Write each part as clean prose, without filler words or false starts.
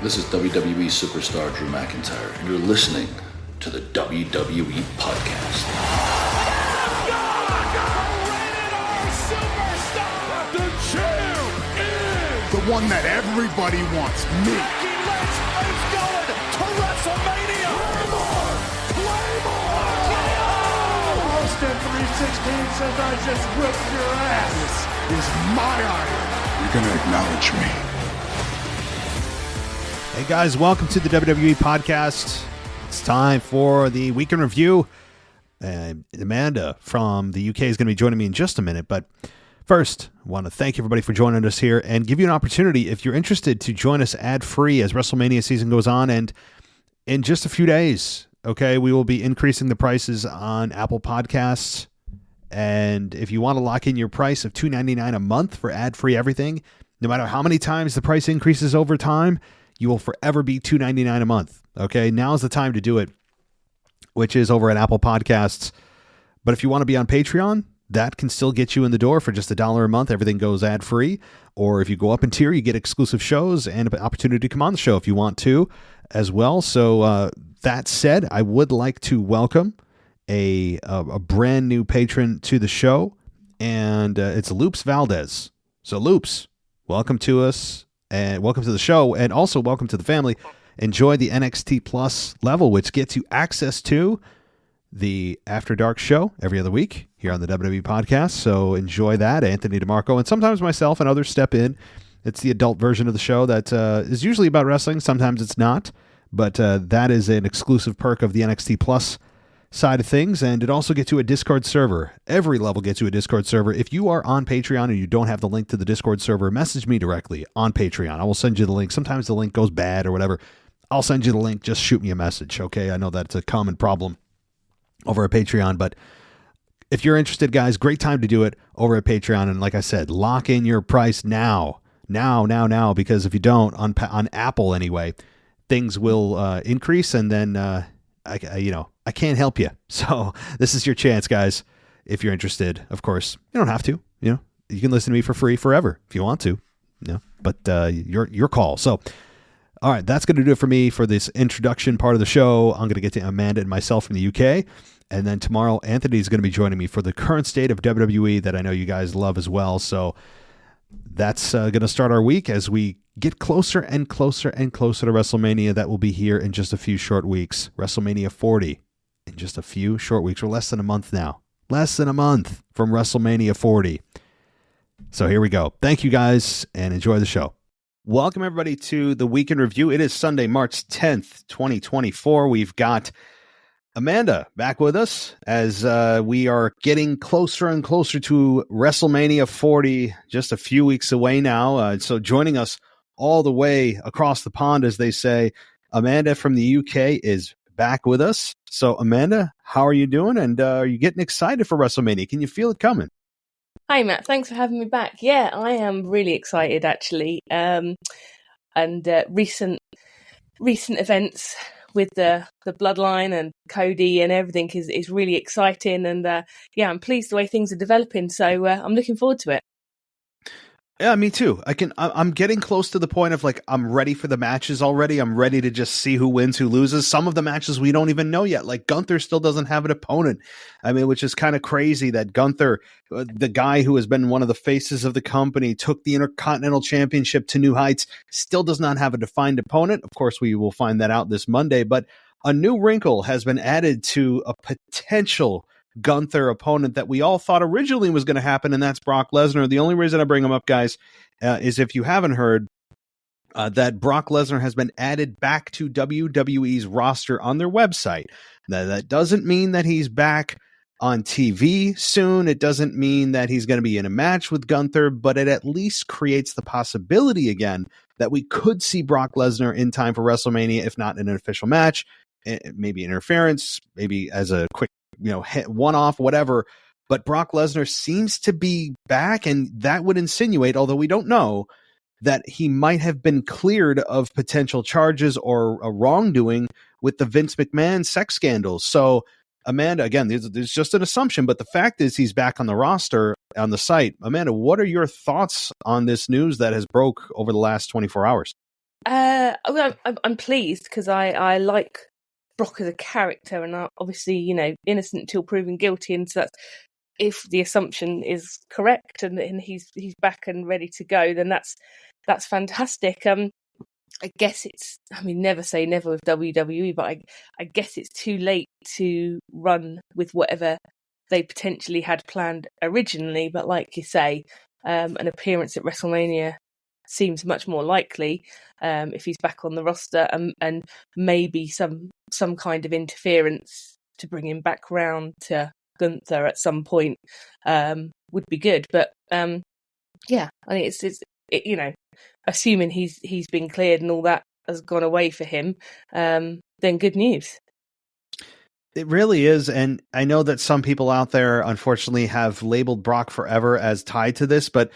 This is WWE superstar Drew McIntyre, and you're listening to the WWE Podcast. The champ is the one that everybody wants, me. It's going to WrestleMania. Claymore! Austin 316 says I just whipped your ass. This is my iron. You're going to acknowledge me. Hey guys, welcome to the WWE Podcast. It's time for the weekend review. Amanda from the UK is going to be joining me in just a minute, but first, I want to thank everybody for joining us here and give you an opportunity, if you're interested, to join us ad-free as WrestleMania season goes on. And in just a few days, okay, we will be increasing the prices on Apple Podcasts. And if you want to lock in your price of $2.99 a month for ad-free everything, no matter how many times the price increases over time, you will forever be $2.99 a month. Okay, now's the time to do it, which is over at Apple Podcasts. But if you want to be on Patreon, that can still get you in the door for just $1 a month. Everything goes ad-free. Or if you go up in tier, you get exclusive shows and an opportunity to come on the show if you want to as well. So that said, I would like to welcome a brand new patron to the show, and it's Loops Valdez. So Loops, welcome to us. And welcome to the show, and also welcome to the family. Enjoy the NXT Plus level, which gets you access to the After Dark show every other week here on the WWE Podcast. So enjoy that. Anthony DeMarco, and sometimes myself and others step in. It's the adult version of the show that is usually about wrestling. Sometimes it's not, but that is an exclusive perk of the NXT Plus side of things, and it also gets you a Discord server. Every level gets you a Discord server. If you are on Patreon and you don't have the link to the Discord server, message me directly on Patreon. I will send you the link. Sometimes the link goes bad or whatever. I'll send you the link. Just shoot me a message, okay? I know that's a common problem over at Patreon, but if you're interested, guys, great time to do it over at Patreon. And like I said, lock in your price now, because if you don't, on Apple anyway, things will increase, and then I can't help you. So this is your chance, guys. If you're interested, of course, you don't have to. You can listen to me for free forever if you want to. But your call. So, all right, that's going to do it for me for this introduction part of the show. I'm going to get to Amanda and myself from the UK, and then tomorrow Anthony is going to be joining me for the current state of WWE that I know you guys love as well. So that's going to start our week as we get closer and closer and closer to WrestleMania. That will be here in just a few short weeks. WrestleMania 40 in just a few short weeks. We're less than a month now. Less than a month from WrestleMania 40. So here we go. Thank you guys, and enjoy the show. Welcome everybody to the Weekend Review. It is Sunday, March 10th, 2024. We've got Amanda back with us as we are getting closer and closer to WrestleMania 40, just a few weeks away now. So joining us all the way across the pond, as they say, Amanda from the UK is back with us. So Amanda, how are you doing? And are you getting excited for WrestleMania? Can you feel it coming? Hi Matt, thanks for having me back. Yeah, I am really excited actually. And recent events with the bloodline and Cody and everything is really exciting, and I'm pleased the way things are developing, so I'm looking forward to it. Yeah, me too. I'm getting close to the point of I'm ready for the matches already. I'm ready to just see who wins, who loses. Some of the matches we don't even know yet. Like Gunther still doesn't have an opponent. I mean, which is kind of crazy that Gunther, the guy who has been one of the faces of the company, took the Intercontinental Championship to new heights, still does not have a defined opponent. Of course, we will find that out this Monday, but a new wrinkle has been added to a potential Gunther opponent that we all thought originally was going to happen, and that's Brock Lesnar. The only reason I bring him up, guys, is if you haven't heard that Brock Lesnar has been added back to WWE's roster on their website. Now, that doesn't mean that he's back on TV soon. It doesn't mean that he's going to be in a match with Gunther, but it at least creates the possibility again that we could see Brock Lesnar in time for WrestleMania, if not in an official match, maybe interference, maybe as a quick one-off, whatever. But Brock Lesnar seems to be back, and that would insinuate, although we don't know, that he might have been cleared of potential charges or a wrongdoing with the Vince McMahon sex scandals. So, Amanda, again, there's just an assumption, but the fact is he's back on the roster, on the site. Amanda, what are your thoughts on this news that has broke over the last 24 hours? I'm pleased because I like Brock as a character, and obviously, innocent until proven guilty, and so that's, if the assumption is correct and he's back and ready to go, then that's fantastic. I guess never say never with WWE, but I guess it's too late to run with whatever they potentially had planned originally. But like you say, an appearance at WrestleMania seems much more likely if he's back on the roster, and maybe some kind of interference to bring him back round to Gunther at some point would be good. But yeah, I think it's assuming he's been cleared and all that has gone away for him, then good news. It really is. And I know that some people out there, unfortunately, have labeled Brock forever as tied to this, but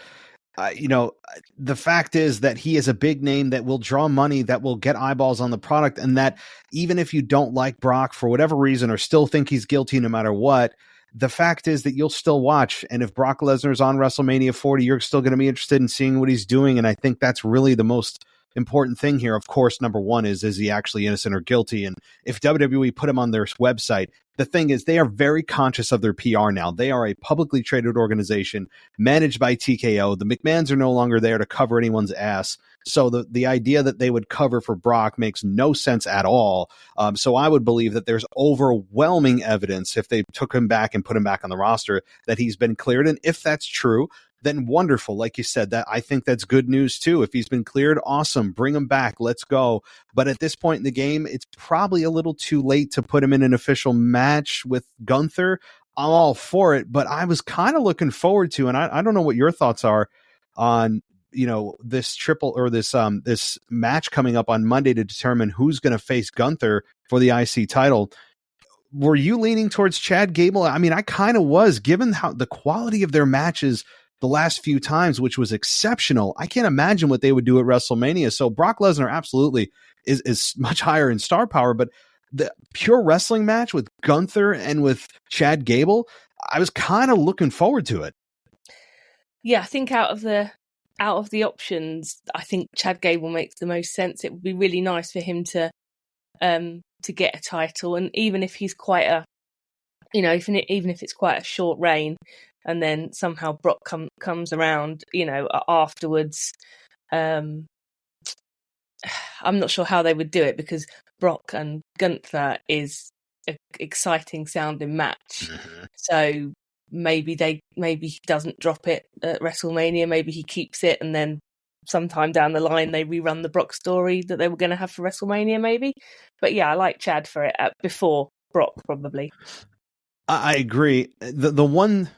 the fact is that he is a big name that will draw money, that will get eyeballs on the product. And that even if you don't like Brock for whatever reason, or still think he's guilty no matter what, the fact is that you'll still watch. And if Brock Lesnar is on WrestleMania 40, you're still going to be interested in seeing what he's doing. And I think that's really the most important thing here. Of course, number one is he actually innocent or guilty? And if WWE put him on their website, the thing is they are very conscious of their PR now. They are a publicly traded organization managed by TKO. The McMahons are no longer there to cover anyone's ass. So the idea that they would cover for Brock makes no sense at all. So I would believe that there's overwhelming evidence, if they took him back and put him back on the roster, that he's been cleared. And if that's true, then wonderful. Like you said, that I think that's good news too. If he's been cleared, awesome. Bring him back. Let's go. But at this point in the game, it's probably a little too late to put him in an official match with Gunther. I'm all for it, but I was kind of looking forward to, and I don't know what your thoughts are on, this triple or this match coming up on Monday to determine who's going to face Gunther for the IC title. Were you leaning towards Chad Gable? I mean, I kind of was, given how the quality of their matches the last few times, which was exceptional. I can't imagine what they would do at WrestleMania. So Brock Lesnar absolutely is much higher in star power, but the pure wrestling match with Gunther and with Chad Gable, I was kind of looking forward to it. Yeah, I think out of the options, I think Chad Gable makes the most sense. It would be really nice for him to get a title, and even if he's quite a, even if it's quite a short reign, and then somehow Brock comes around, afterwards. I'm not sure how they would do it, because Brock and Gunther is an exciting sounding match. Mm-hmm. So maybe he doesn't drop it at WrestleMania. Maybe he keeps it, and then sometime down the line they rerun the Brock story that they were going to have for WrestleMania, maybe. But yeah, I like Chad for it before Brock, probably. I agree. The one,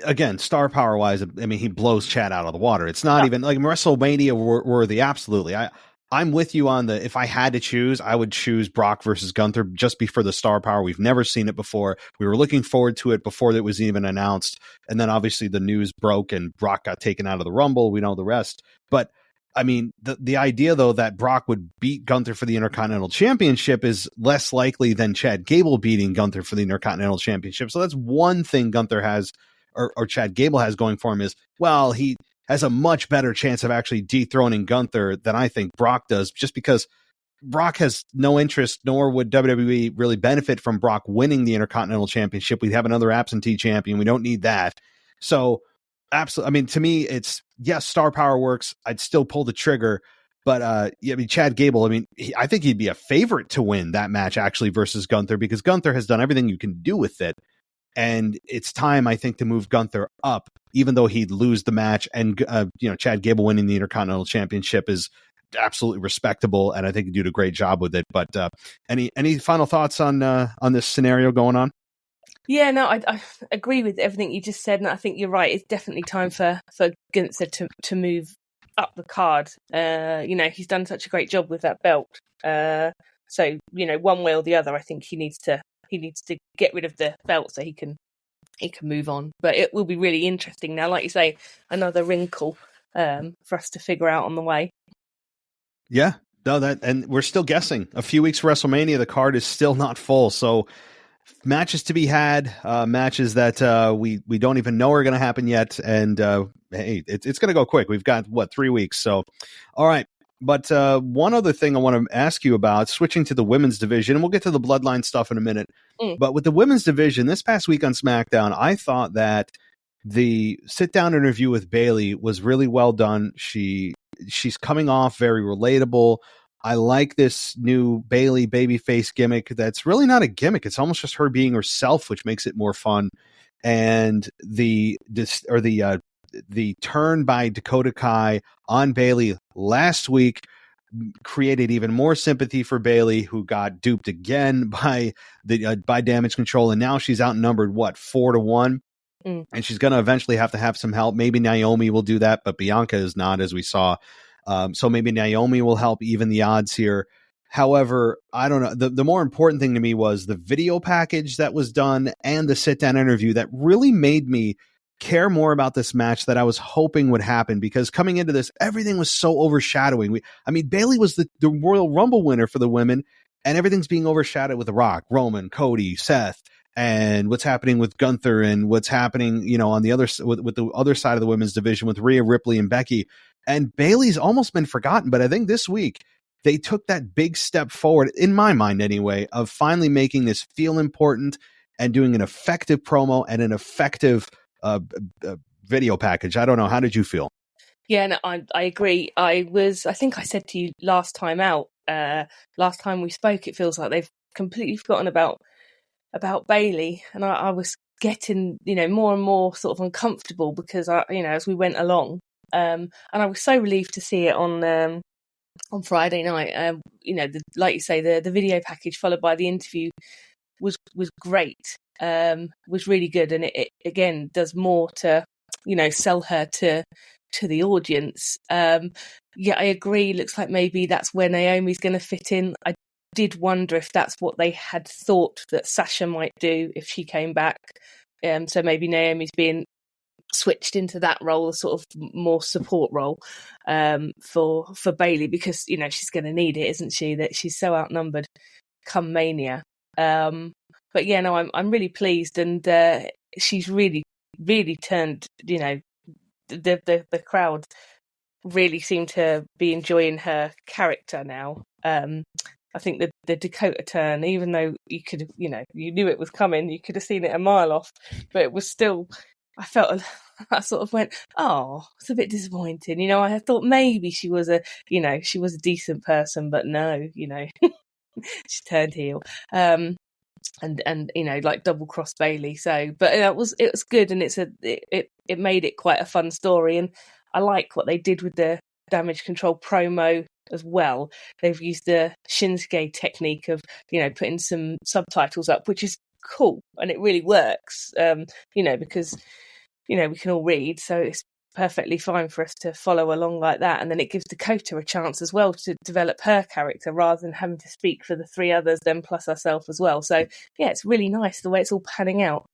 again, star power wise, I mean, he blows Chad out of the water. It's not even like WrestleMania worthy. Absolutely. I'm with you on if I had to choose, I would choose Brock versus Gunther just for the star power. We've never seen it before. We were looking forward to it before it was even announced. And then obviously the news broke and Brock got taken out of the Rumble. We know the rest. But I mean, the idea, though, that Brock would beat Gunther for the Intercontinental Championship is less likely than Chad Gable beating Gunther for the Intercontinental Championship. So that's one thing Gunther has, or Chad Gable has going for him, is, well, he has a much better chance of actually dethroning Gunther than I think Brock does, just because Brock has no interest, nor would WWE really benefit from Brock winning the Intercontinental Championship. We'd have another absentee champion. We don't need that. So absolutely. I mean, to me, it's, yes, star power works. I'd still pull the trigger, but I mean, Chad Gable, I mean, I think he'd be a favorite to win that match actually versus Gunther, because Gunther has done everything you can do with it. And it's time, I think, to move Gunther up, even though he'd lose the match. And, Chad Gable winning the Intercontinental Championship is absolutely respectable. And I think he did a great job with it. But any final thoughts on this scenario going on? Yeah, no, I agree with everything you just said, and I think you're right. It's definitely time for Gunther to move up the card. He's done such a great job with that belt. So one way or the other, I think he needs to get rid of the belt so he can move on. But it will be really interesting now, like you say, another wrinkle for us to figure out on the way. Yeah, no, and we're still guessing. A few weeks for WrestleMania, the card is still not full, so matches to be had, matches that we don't even know are going to happen yet. And hey, it's going to go quick. We've got 3 weeks. So, all right, But one other thing I want to ask you about, switching to the women's division, and we'll get to the bloodline stuff in a minute. But with the women's division, this past week on SmackDown, I thought that the sit-down interview with Bayley was really well done. She's coming off very relatable. I like this new Bayley babyface gimmick. That's really not a gimmick. It's almost just her being herself, which makes it more fun. And the turn by Dakota Kai on Bayley last week created even more sympathy for Bayley, who got duped again by Damage Control, and now she's outnumbered 4-1, and she's going to eventually have to have some help. Maybe Naomi will do that, but Bianca is not, as we saw. So maybe Naomi will help even the odds here. However, I don't know. The more important thing to me was the video package that was done and the sit-down interview that really made me care more about this match that I was hoping would happen, because coming into this, everything was so overshadowing. Bayley was the Royal Rumble winner for the women, and everything's being overshadowed with The Rock, Roman, Cody, Seth, and what's happening with Gunther, and what's happening, on the other with the other side of the women's division with Rhea Ripley and Becky. And Bayley's almost been forgotten, but I think this week they took that big step forward, in my mind anyway, of finally making this feel important and doing an effective promo and an effective video package. I don't know. How did you feel? Yeah, no, I agree. I think I said to you last time we spoke, it feels like they've completely forgotten about Bayley, and I was getting, more and more sort of uncomfortable because as we went along, and I was so relieved to see it on Friday night. Like you say, the video package followed by the interview was great. Was really good, and it again does more to sell her to the audience. I agree. Looks like maybe that's where Naomi's going to fit in. I did wonder if that's what they had thought that Sasha might do if she came back. So maybe Naomi's being switched into that role, a sort of more support role for Bayley, because she's going to need it, isn't she? That she's so outnumbered come Mania. But yeah, no, I'm really pleased, and she's really, really turned. The crowd really seem to be enjoying her character now. I think the Dakota turn, even though you could have, you knew it was coming, you could have seen it a mile off, but it was still. I sort of went, oh, it's a bit disappointing. I thought maybe she was a decent person, but no, she turned heel. And like double cross Bayley. So, but it was good, and it made it quite a fun story. And I like what they did with the Damage Control promo as well. They've used the Shinsuke technique of putting some subtitles up, which is cool, and it really works. Because we can all read, so it's perfectly fine for us to follow along like that, and then it gives Dakota a chance as well to develop her character rather than having to speak for the three others then plus herself as well. So yeah, it's really nice the way it's all panning out.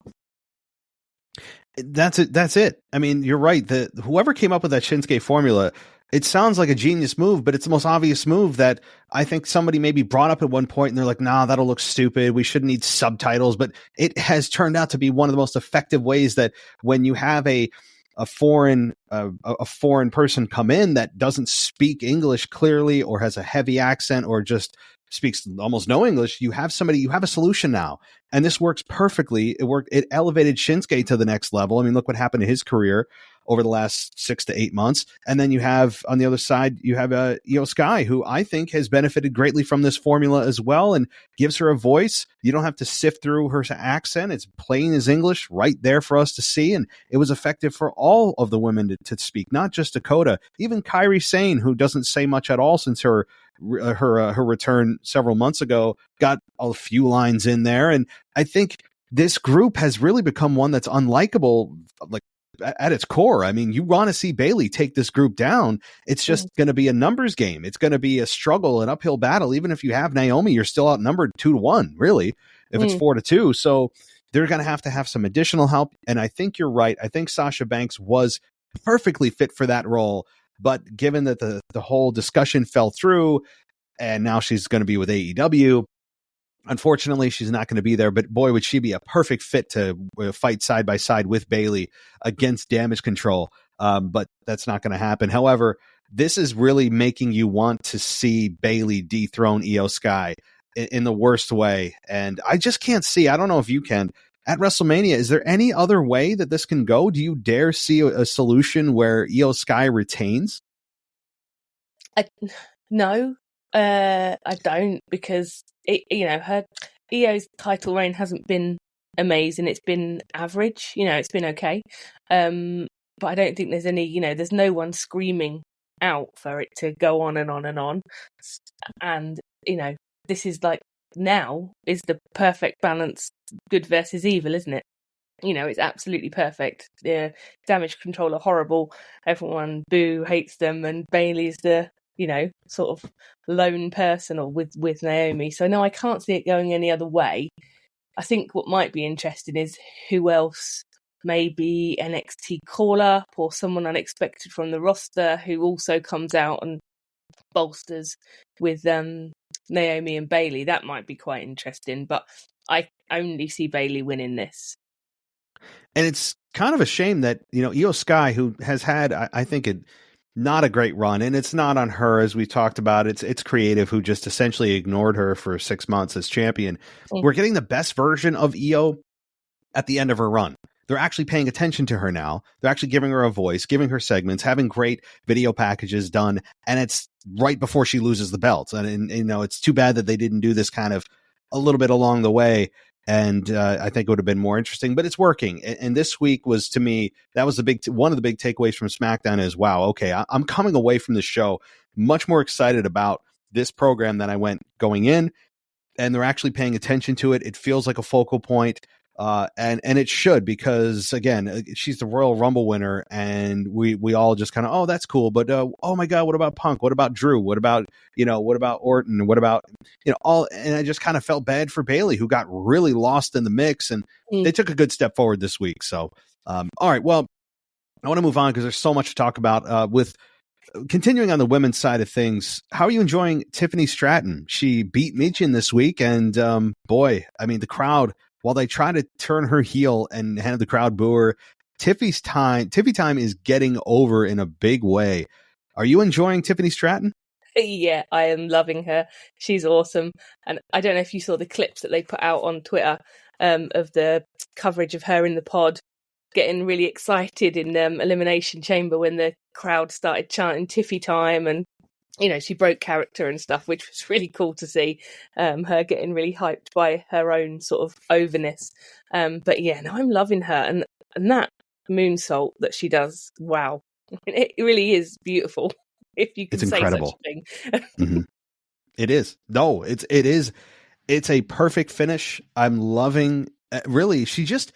That's it. You're right. Whoever came up with that Shinsuke formula, it sounds like a genius move, but it's the most obvious move that I think somebody maybe brought up at one point, and they're like, nah, that'll look stupid. We shouldn't need subtitles. But it has turned out to be one of the most effective ways that when you have a foreign person come in that doesn't speak English clearly, or has a heavy accent, or just speaks almost no English, you have a solution now. And this works perfectly. It elevated Shinsuke to the next level. Look what happened to his career over the last 6 to 8 months. And then you have on the other side, you have Iyo Sky, who I think has benefited greatly from this formula as well, and gives her a voice. You don't have to sift through her accent. It's plain as English right there for us to see. And it was effective for all of the women to speak, not just Dakota, even Kairi Sane, who doesn't say much at all since her return several months ago, got a few lines in there. And I think this group has really become one that's unlikable, like at its core. You want to see Bayley take this group down. It's just going to be a numbers game. It's going to be a struggle, an uphill battle. Even if you have Naomi, you're still outnumbered 2-1, really, if it's 4-2. So they're going to have some additional help. And I think you're right. I think Sasha Banks was perfectly fit for that role. But given that the whole discussion fell through, and now she's going to be with AEW, unfortunately, she's not going to be there. But boy, would she be a perfect fit to fight side by side with Bayley against Damage Control. But that's not going to happen. However, this is really making you want to see Bayley dethrone Iyo Sky in the worst way. And I just can't see, I don't know if you can, at WrestleMania, is there any other way that this can go? Do you dare see a solution where Iyo Sky retains? No, I don't, because her Io's title reign hasn't been amazing. It's been average. It's been okay. But I don't think there's any. There's no one screaming out for it to go on and on and on. And this is like, now is the perfect balance, good versus evil, isn't it? It's absolutely perfect. The Damage Control are horrible. Everyone hates them, and Bayley's the sort of lone person, or with Naomi. So no, I can't see it going any other way. I think what might be interesting is who else, maybe NXT call-up or someone unexpected from the roster who also comes out and bolsters with Naomi and Bayley. That might be quite interesting, but I only see Bayley winning this. And it's kind of a shame that, Iyo Sky, who has had, I think, not a great run, and it's not on her, as we talked about. It's creative, who just essentially ignored her for 6 months as champion. We're getting the best version of Iyo at the end of her run. They're actually paying attention to her now. They're actually giving her a voice, giving her segments, having great video packages done, and it's right before she loses the belt. And it's too bad that they didn't do this kind of a little bit along the way. And I think it would have been more interesting, but it's working. And this week was, to me, that was one of the big takeaways from SmackDown is, wow, okay, I'm coming away from the show much more excited about this program than I went going in, and they're actually paying attention to it. It feels like a focal point, and it should, because again, she's the Royal Rumble winner, and we all just kind of, oh, that's cool, but oh my God, what about Punk? What about Drew? What about Orton? What about all? And I just kind of felt bad for Bayley, who got really lost in the mix, and they took a good step forward this week. So, all right, well, I want to move on because there's so much to talk about. With continuing on the women's side of things, how are you enjoying Tiffany Stratton? She beat Michin this week, and boy, I mean, the crowd, while they try to turn her heel and have the crowd boo her, Tiffy time is getting over in a big way. Are you enjoying Tiffany Stratton? Yeah, I am loving her. She's awesome. And I don't know if you saw the clips that they put out on Twitter of the coverage of her in the pod, getting really excited in Elimination Chamber when the crowd started chanting Tiffy time, and she broke character and stuff, which was really cool to see, her getting really hyped by her own sort of overness. But yeah, no, I'm loving her. And that moonsault that she does, wow. It really is beautiful, if you can say incredible. Such a thing. Mm-hmm. It is. No, it is. It's a perfect finish. I'm loving, really, she just,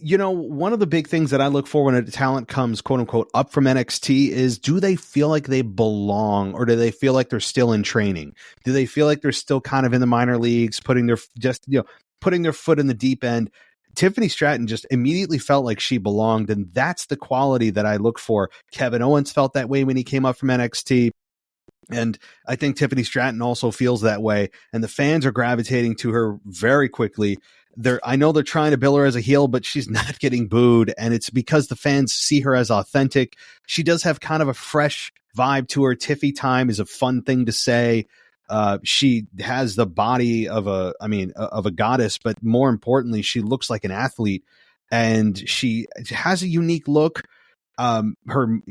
one of the big things that I look for when a talent comes, quote unquote, up from NXT is, do they feel like they belong, or do they feel like they're still in training? Do they feel like they're still kind of in the minor leagues, putting their foot in the deep end? Tiffany Stratton just immediately felt like she belonged, and that's the quality that I look for. Kevin Owens felt that way when he came up from NXT. And I think Tiffany Stratton also feels that way, and the fans are gravitating to her very quickly. I know they're trying to bill her as a heel, but she's not getting booed, and it's because the fans see her as authentic. She does have kind of a fresh vibe to her. Tiffy time is a fun thing to say. She has the body of a goddess, but more importantly, she looks like an athlete, and she has a unique look.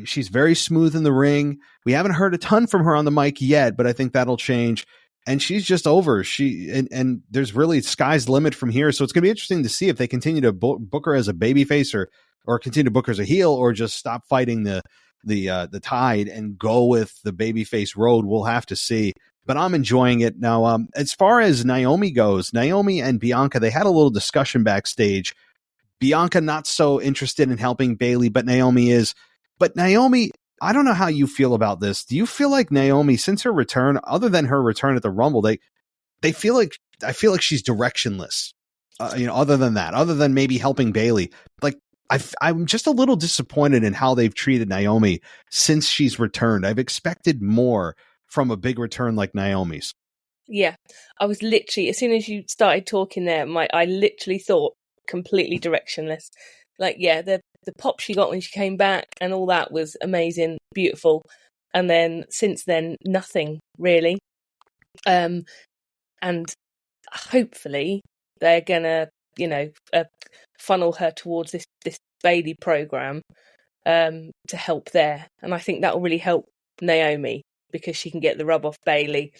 She's very smooth in the ring. We haven't heard a ton from her on the mic yet, but I think that'll change. And she's just over. And there's really sky's the limit from here. So it's going to be interesting to see if they continue to book her as a babyface, or continue to book her as a heel, or just stop fighting the tide and go with the babyface road. We'll have to see. But I'm enjoying it now. As far as Naomi goes, Naomi and Bianca, they had a little discussion backstage. Bianca not so interested in helping Bayley, but Naomi is. But Naomi, I don't know how you feel about this. Do you feel like Naomi, since her return, other than her return at the Rumble, I feel like she's directionless. Other than that, other than maybe helping Bayley, like I'm just a little disappointed in how they've treated Naomi since she's returned. I've expected more from a big return like Naomi's. Yeah, I was literally, as soon as you started talking there, I literally thought completely directionless. Like, yeah, the pop she got when she came back and all that was amazing, beautiful. and then since then, nothing really. And hopefully they're gonna, funnel her towards this Bayley program to help there, and I think that will really help Naomi because she can get the rub off Bayley,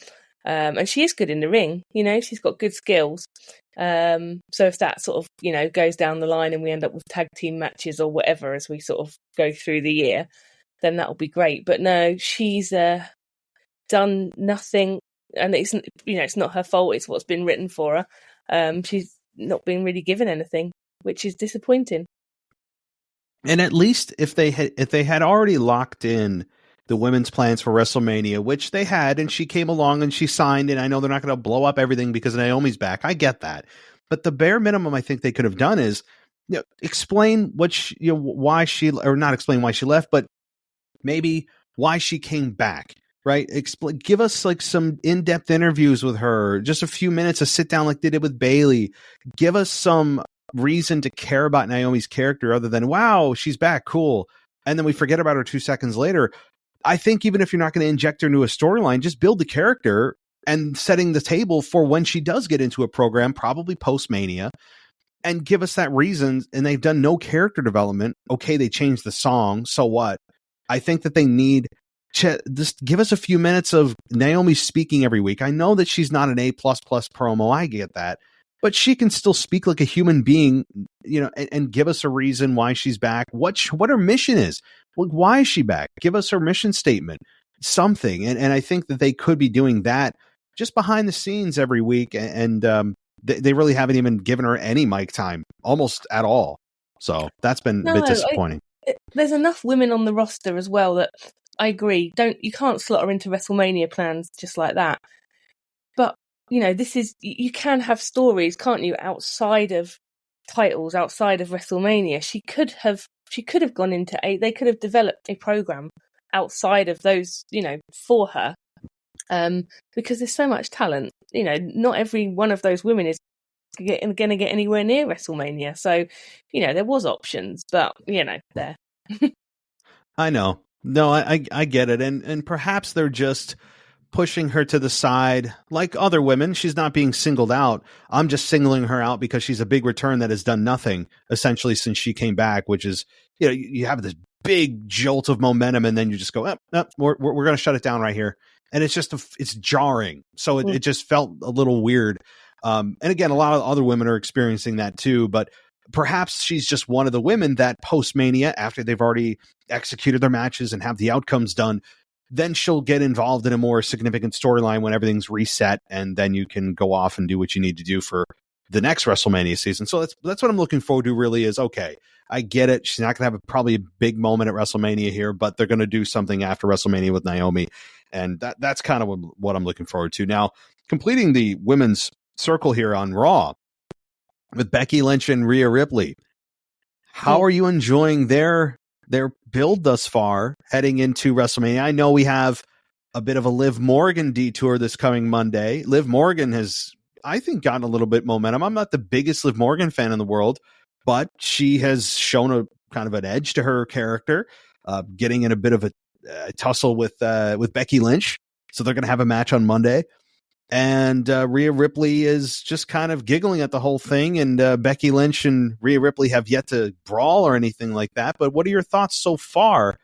and she is good in the ring. She's got good skills. So if that sort of goes down the line and we end up with tag team matches or whatever as we sort of go through the year, then that will be great. But no, she's done nothing, and it's not her fault. It's what's been written for her. She's not been really given anything, which is disappointing. And at least if they had already locked in the women's plans for WrestleMania, which they had, and she came along and she signed, and I know they're not going to blow up everything because Naomi's back. I get that. But the bare minimum I think they could have done is explain why she, or not explain why she left, but maybe why she came back, right? Give us like some in-depth interviews with her, just a few minutes of sit down like they did with Bayley. Give us some reason to care about Naomi's character other than, wow, she's back, cool. And then we forget about her 2 seconds later. I think even if you're not going to inject her into a storyline, just build the character and setting the table for when she does get into a program, probably post-Mania, and give us that reason. And they've done no character development. Okay, they changed the song, so what? I think that they need to just give us a few minutes of Naomi speaking every week. I know that she's not an A++ promo. I get that. But she can still speak like a human being, and give us a reason why she's back, what her mission is. Why is she back? Give us her mission statement, something. And I think that they could be doing that just behind the scenes every week. And they really haven't even given her any mic time, almost at all. So that's been a bit disappointing. There's enough women on the roster as well that I agree. You can't slot her into WrestleMania plans just like that. But you can have stories, can't you, outside of titles, outside of WrestleMania. She could have gone into they could have developed a program outside of those, for her, because there's so much talent. Not every one of those women is going to get anywhere near WrestleMania. So, there was options, but there. I know. No, I get it, and perhaps they're just pushing her to the side like other women. She's not being singled out. I'm just singling her out because she's a big return that has done nothing essentially since she came back, which is, you have this big jolt of momentum and then you just go, we're going to shut it down right here. And it's just, it's jarring. So it just felt a little weird. And again, a lot of other women are experiencing that too, but perhaps she's just one of the women that post-Mania, after they've already executed their matches and have the outcomes done, then she'll get involved in a more significant storyline when everything's reset, and then you can go off and do what you need to do for the next WrestleMania season. So that's what I'm looking forward to, really, is, okay, I get it. She's not going to have probably a big moment at WrestleMania here, but they're going to do something after WrestleMania with Naomi, and that's kind of what I'm looking forward to. Now, completing the women's circle here on Raw with Becky Lynch and Rhea Ripley. How are you enjoying their build thus far heading into WrestleMania? I know we have a bit of a Liv Morgan detour this coming Monday. Liv Morgan has, I think, gotten a little bit momentum. I'm not the biggest Liv Morgan fan in the world, but she has shown a kind of an edge to her character, getting in a bit of a tussle with Becky Lynch. So they're going to have a match on Monday. And Rhea Ripley is just kind of giggling at the whole thing. And Becky Lynch and Rhea Ripley have yet to brawl or anything like that. But what are your thoughts so far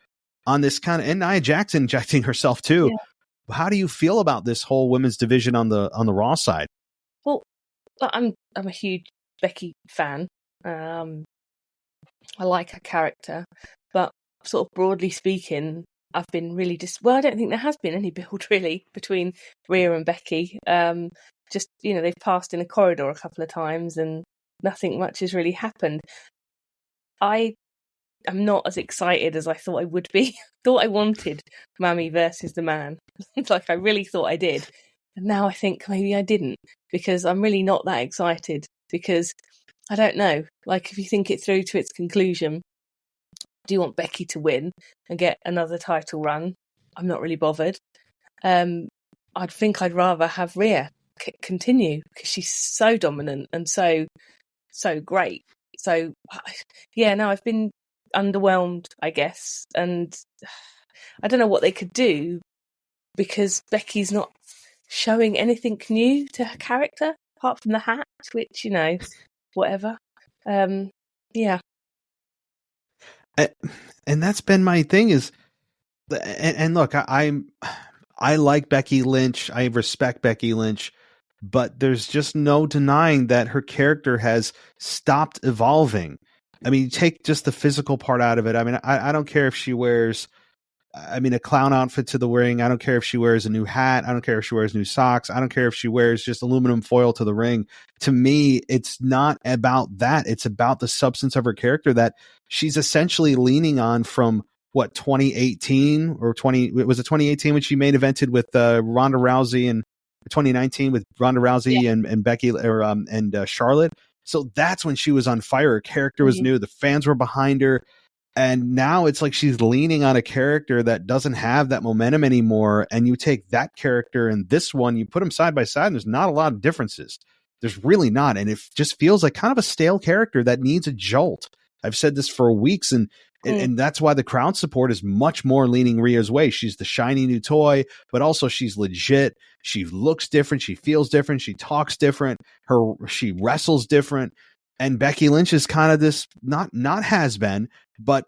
on this kind of, and Nia Jax injecting herself too? Yeah. How do you feel about this whole women's division on the Raw side? Well, I'm a huge Becky fan. I like her character, but sort of broadly speaking, I've been really I don't think there has been any build really between Rhea and Becky. Just, they've passed in a corridor a couple of times and nothing much has really happened. I am not as excited as I thought I would be. Thought I wanted Mammy versus the Man. Like, I really thought I did. And now I think maybe I didn't, because I'm really not that excited, because I don't know. Like, if you think it through to its conclusion, do you want Becky to win and get another title run? I'm not really bothered. I'd think I'd rather have Rhea continue, because she's so dominant and so great. So, yeah, no, I've been underwhelmed, I guess. And I don't know what they could do, because Becky's not showing anything new to her character apart from the hat, which, whatever. Yeah. And that's been my thing is, and look, I like Becky Lynch. I respect Becky Lynch, but there's just no denying that her character has stopped evolving. I mean, take just the physical part out of it. I mean, I don't care if she wears, a clown outfit to the ring. I don't care if she wears a new hat. I don't care if she wears new socks. I don't care if she wears just aluminum foil to the ring. To me, it's not about that. It's about the substance of her character that she's essentially leaning on from 2018 or 2018 when she main evented with Ronda Rousey, and 2019 with Ronda Rousey and Becky and Charlotte. So that's when she was on fire. Her character was new. The fans were behind her. And now it's like she's leaning on a character that doesn't have that momentum anymore. And you take that character and this one, you put them side by side, and there's not a lot of differences. There's really not. And it just feels like kind of a stale character that needs a jolt. I've said this for weeks, and that's why the crowd support is much more leaning Rhea's way. She's the shiny new toy, but also she's legit. She looks different. She feels different. She talks different. She wrestles different. And Becky Lynch is kind of this not has been, but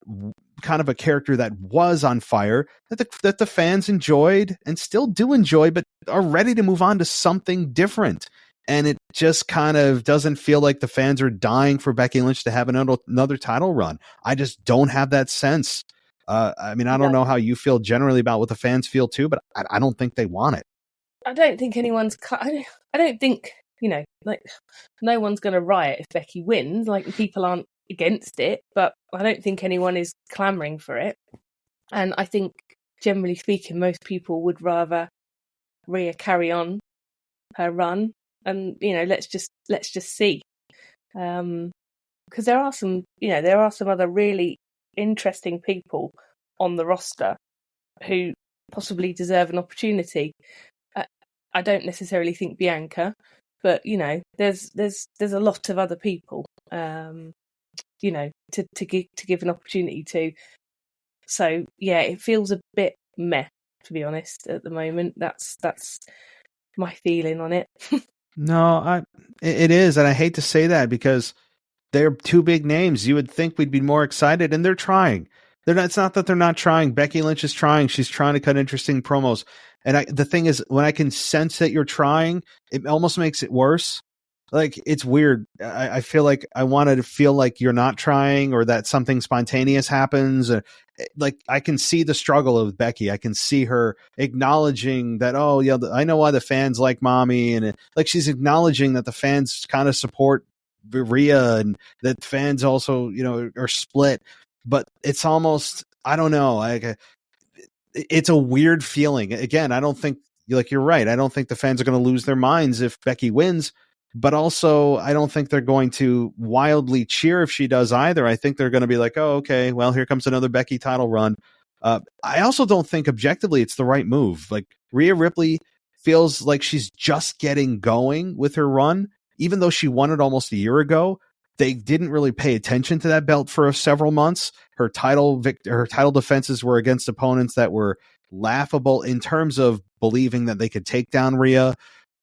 kind of a character that was on fire that the fans enjoyed and still do enjoy, but are ready to move on to something different. And it just kind of doesn't feel like the fans are dying for Becky Lynch to have another title run. I just don't have that sense. I don't know how you feel generally about what the fans feel too, but I don't think they want it. I don't think anyone's. I don't think, no one's going to riot if Becky wins. Like, people aren't against it, but I don't think anyone is clamouring for it. And I think, generally speaking, most people would rather Rhea carry on her run. And let's just see, because there are some other really interesting people on the roster who possibly deserve an opportunity. I don't necessarily think Bianca, but there's a lot of other people, to give an opportunity to. So yeah, it feels a bit meh, to be honest, at the moment. That's my feeling on it. No, it is, and I hate to say that because they're two big names. You would think we'd be more excited, and they're trying. It's not that they're not trying. Becky Lynch is trying. She's trying to cut interesting promos. And the thing is, when I can sense that you're trying, it almost makes it worse. Like, it's weird. I feel like I wanted to feel like you're not trying, or that something spontaneous happens. Like, I can see the struggle of Becky. I can see her acknowledging that, oh, yeah, I know why the fans like mommy. And like, she's acknowledging that the fans kind of support Rhea, and that fans also, are split. But it's almost, I don't know. Like, it's a weird feeling. Again, I don't think, you're right. I don't think the fans are going to lose their minds if Becky wins. But also, I don't think they're going to wildly cheer if she does either. I think they're going to be like, oh, okay, well, here comes another Becky title run. I also don't think objectively it's the right move. Like, Rhea Ripley feels like she's just getting going with her run. Even though she won it almost a year ago, they didn't really pay attention to that belt for several months. Her title defenses were against opponents that were laughable in terms of believing that they could take down Rhea.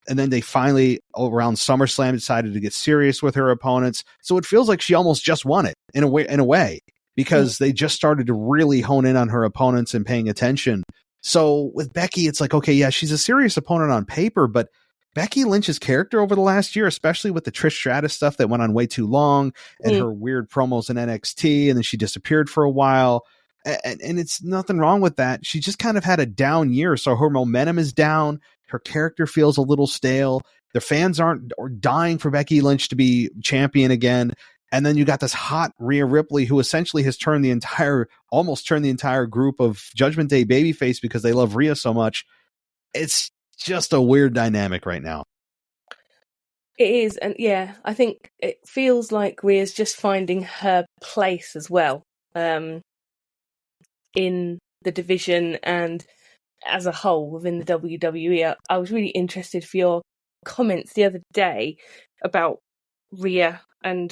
And then they finally, around SummerSlam, decided to get serious with her opponents. So it feels like she almost just won it in a way, because they just started to really hone in on her opponents and paying attention. So with Becky, it's like, okay, yeah, she's a serious opponent on paper, but Becky Lynch's character over the last year, especially with the Trish Stratus stuff that went on way too long, and her weird promos in NXT, and then she disappeared for a while. And it's nothing wrong with that. She just kind of had a down year. So her momentum is down. Her character feels a little stale. The fans aren't dying for Becky Lynch to be champion again. And then you got this hot Rhea Ripley, who essentially has almost turned the entire group of Judgment Day babyface because they love Rhea so much. It's just a weird dynamic right now. It is. And yeah, I think it feels like Rhea's just finding her place as well, in the division and as a whole within the WWE. I was really interested for your comments the other day about Rhea and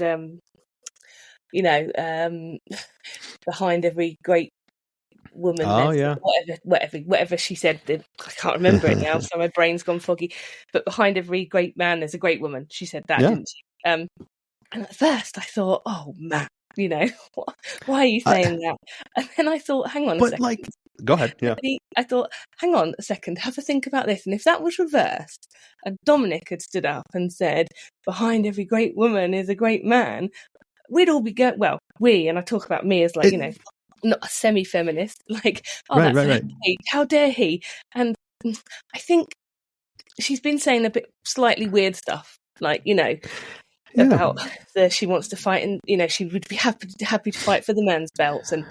behind every great woman. Oh, There's yeah. whatever she said. I can't remember it now, so my brain's gone foggy. But behind every great man, there's a great woman. She said that, Yeah. didn't she? And at first I thought, oh, Matt, why are you saying that? And then I thought, hang on a second. Like, go ahead. Yeah. I thought, hang on a second, have a think about this. And if that was reversed and Dominic had stood up and said, behind every great woman is a great man, we'd all be and I talk about me as like, not a semi-feminist, like, oh, right. How dare he? And I think she's been saying a bit slightly weird stuff, like, about she wants to fight, and she would be happy to fight for the men's belts and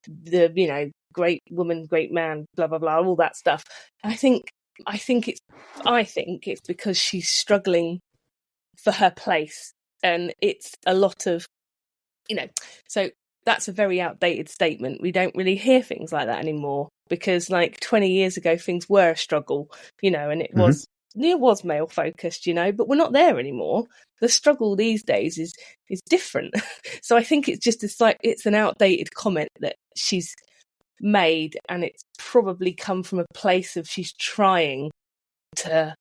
the great woman, great man, blah blah blah, all that stuff. I think it's because she's struggling for her place, and it's a lot of so that's a very outdated statement. We don't really hear things like that anymore, because like 20 years ago things were a struggle, and it was male focused, but we're not there anymore. The struggle these days is different. So I think it's just it's an outdated comment that she's made, and it's probably come from a place of she's trying to,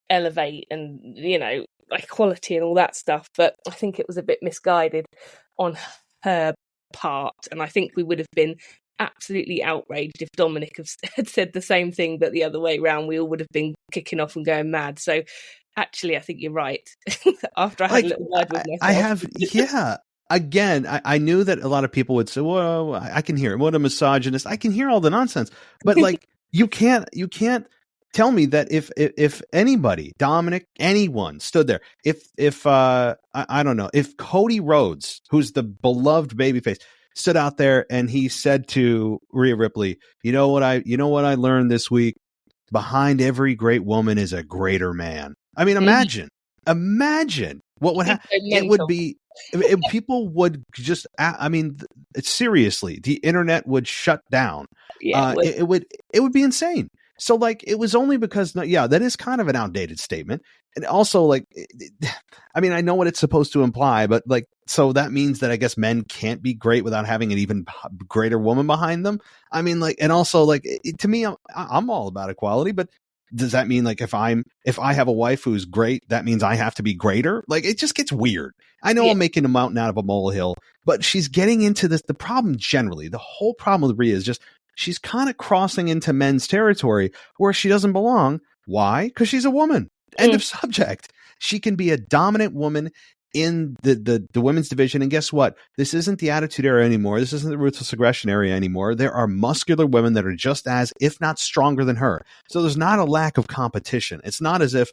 elevate and, equality and all that stuff. But I think it was a bit misguided on her part, and I think we would have been absolutely outraged if Dominic had said the same thing, but the other way around, we all would have been kicking off and going mad. So actually, I think you're right. After I had a little word with myself. Again, I knew that a lot of people would say, well, I can hear it. What a misogynist. I can hear all the nonsense. But like, you can't tell me that if anybody, Dominic, anyone stood there, if I don't know, if Cody Rhodes, who's the beloved babyface, stood out there and he said to Rhea Ripley, you know what I learned this week? Behind every great woman is a greater man. I mean, imagine what would happen. It would be, people would just, seriously, the internet would shut down. Yeah, it would be insane. So like, it was only because, that is kind of an outdated statement. And also like, I know what it's supposed to imply, but like, so that means that I guess men can't be great without having an even greater woman behind them. And also like, to me, I'm all about equality, but does that mean like if I have a wife who's great, that means I have to be greater? Like, it just gets weird. I know I'm making a mountain out of a molehill, but she's getting into this. The problem generally, the whole problem with Rhea is just, she's kind of crossing into men's territory where she doesn't belong. Why? Because she's a woman. End of subject. She can be a dominant woman in the women's division. And guess what? This isn't the Attitude Era anymore. This isn't the Ruthless Aggression era anymore. There are muscular women that are just as, if not stronger than her. So there's not a lack of competition. It's not as if,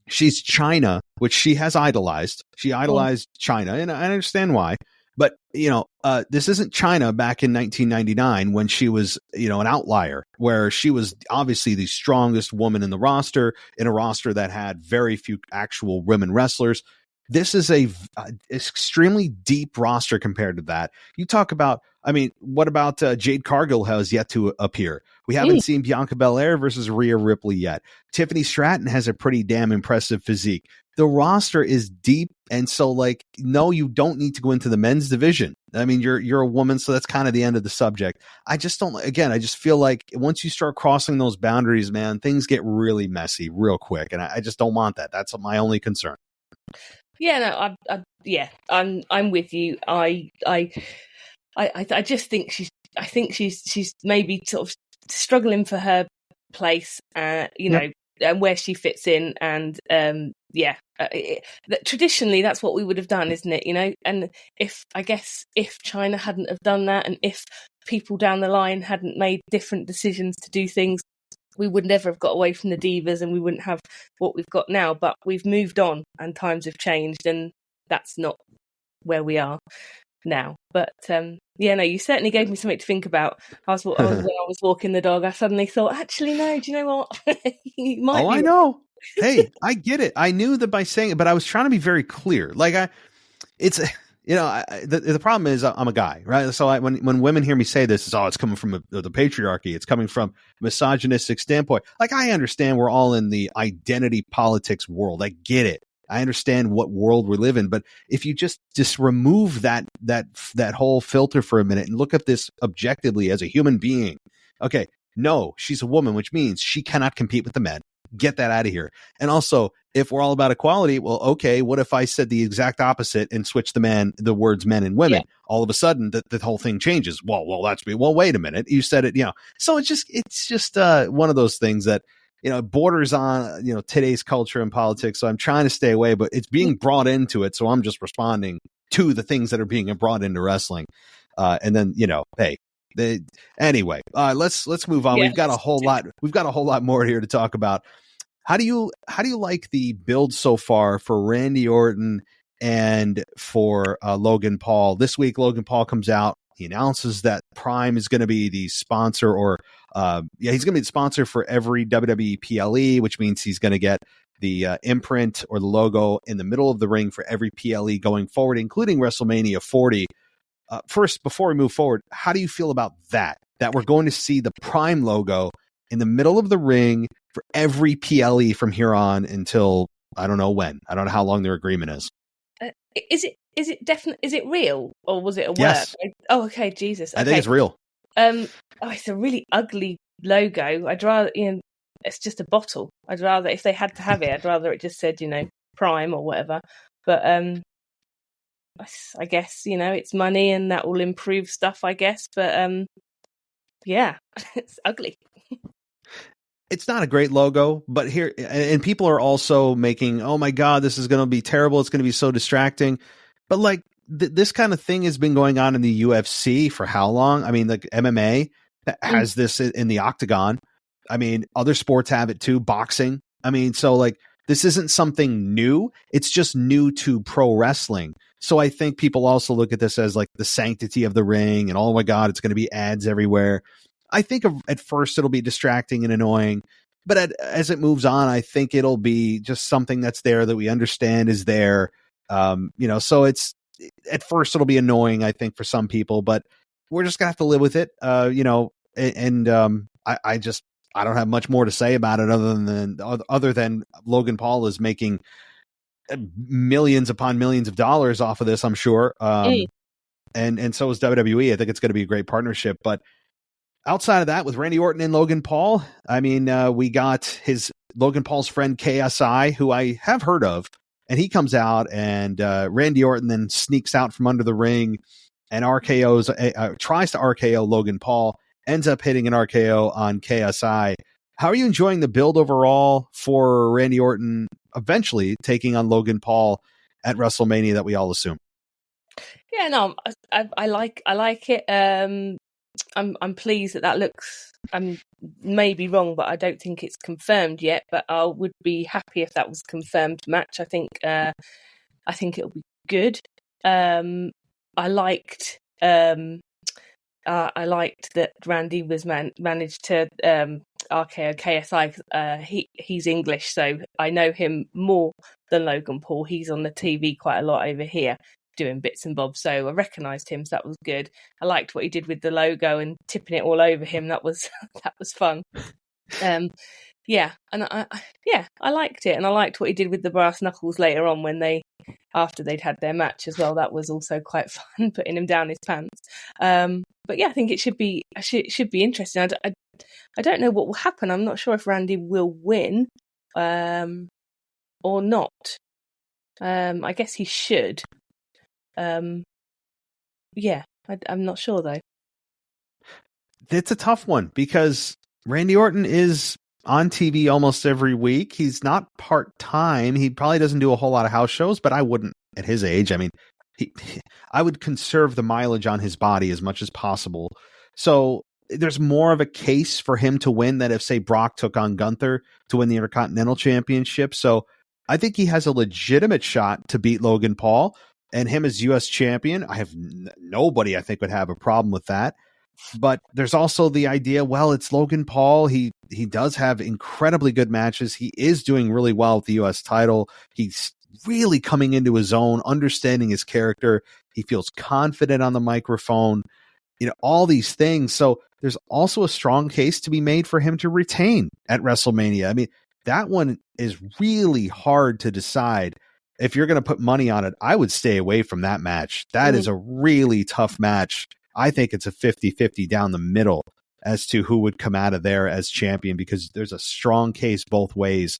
she's China, which she has idolized. She idolized China, and I understand why. But, this isn't China back in 1999 when she was, an outlier, where she was obviously the strongest woman in the roster, in a roster that had very few actual women wrestlers. This is a extremely deep roster compared to that. You talk about, what about Jade Cargill has yet to appear? We haven't seen Bianca Belair versus Rhea Ripley yet. Tiffany Stratton has a pretty damn impressive physique. The roster is deep, and so like, no, you don't need to go into the men's division. You're a woman, so that's kind of the end of the subject. I just don't. Again, I just feel like once you start crossing those boundaries, man, things get really messy real quick, and I just don't want that. That's my only concern. Yeah, no, I'm with you. I just think she's maybe sort of struggling for her place, and where she fits in, and traditionally that's what we would have done, isn't it? And if China hadn't have done that, and if people down the line hadn't made different decisions to do things, we would never have got away from the divas, and we wouldn't have what we've got now. But we've moved on, and times have changed, and that's not where we are now. But you certainly gave me something to think about. When I was walking the dog, I suddenly thought, actually, no, do you know what? You might be. I know. Hey, I get it. I knew that by saying it, but I was trying to be very clear. Like, the problem is I'm a guy, right? So when women hear me say this, it's coming from the patriarchy. It's coming from a misogynistic standpoint. Like, I understand we're all in the identity politics world. I get it. I understand what world we live in, but if you just remove that whole filter for a minute and look at this objectively as a human being, okay, no, she's a woman, which means she cannot compete with the men. Get that out of here. And also, if we're all about equality, well, okay, what if I said the exact opposite and switched the words men and women? Yeah. All of a sudden, the whole thing changes. Well, that's me. Well, wait a minute. You said it, So it's just one of those things that, borders on, today's culture and politics. So I'm trying to stay away, but it's being brought into it. So I'm just responding to the things that are being brought into wrestling. And then, hey, anyway, let's move on. Yeah. We've got a whole lot more here to talk about. How do you like the build so far for Randy Orton and for Logan Paul? This week, Logan Paul comes out. He announces that Prime is going to be the sponsor, or he's going to be the sponsor for every WWE PLE, which means he's going to get the imprint or the logo in the middle of the ring for every PLE going forward, including WrestleMania 40. First, before we move forward, how do you feel about that we're going to see the Prime logo in the middle of the ring for every PLE from here on until I don't know when. I don't know how long their agreement is. Is it definitely? Is it real, or was it a work? Yes. Oh, okay, Jesus. Okay. I think it's real. It's a really ugly logo. I'd rather, it's just a bottle. I'd rather, if they had to have it, I'd rather it just said, Prime or whatever. But I guess it's money and that will improve stuff, I guess. But yeah, it's ugly. It's not a great logo, but here, and people are also making, oh my God, this is going to be terrible. It's going to be so distracting. But like this kind of thing has been going on in the UFC for how long? I mean, like MMA has this in the octagon. I mean, other sports have it too, boxing. I mean, so like this isn't something new. It's just new to pro wrestling. So I think people also look at this as like the sanctity of the ring and, oh my God, it's going to be ads everywhere. I think at first it'll be distracting and annoying, but as it moves on, I think it'll be just something that's there that we understand is there. So it's at first it'll be annoying, I think, for some people, but we're just gonna have to live with it. I don't have much more to say about it other than Logan Paul is making millions upon millions of dollars off of this, I'm sure. And so is WWE. I think it's going to be a great partnership, but outside of that, with Randy Orton and Logan Paul, I mean, we got Logan Paul's friend KSI, who I have heard of, and he comes out, and Randy Orton then sneaks out from under the ring and tries to RKO Logan Paul, ends up hitting an RKO on KSI. How are you enjoying the build overall for Randy Orton eventually taking on Logan Paul at WrestleMania that we all assume? Yeah, no, I like it. I'm pleased that looks. I may be wrong, but I don't think it's confirmed yet. But I would be happy if that was a confirmed match. I think it'll be good. I liked that Randy was managed to RKO KSI. He's English, so I know him more than Logan Paul. He's on the TV quite a lot over here, doing bits and bobs, so I recognised him, so that was good. I liked what he did with the logo and tipping it all over him. That was fun. I liked it, and I liked what he did with the brass knuckles later on after they'd had their match as well. That was also quite fun, putting him down his pants. But yeah, I think it should be interesting. I don't know what will happen. I'm not sure if Randy will win or not. I guess he should. I'm not sure though. It's a tough one because Randy Orton is on TV almost every week. He's not part-time. He probably doesn't do a whole lot of house shows, but I wouldn't at his age. I mean, I would conserve the mileage on his body as much as possible. So there's more of a case for him to win than if, say, Brock took on Gunther to win the Intercontinental Championship. So I think he has a legitimate shot to beat Logan Paul. And him as U.S. champion, I have nobody I think would have a problem with that. But there's also the idea, well, it's Logan Paul. He does have incredibly good matches. He is doing really well with the U.S. title. He's really coming into his own, understanding his character. He feels confident on the microphone, all these things. So there's also a strong case to be made for him to retain at WrestleMania. I mean, that one is really hard to decide. if you're going to put money on it, I would stay away from that match. That is a really tough match. I think it's a 50-50 down the middle as to who would come out of there as champion, because there's a strong case both ways.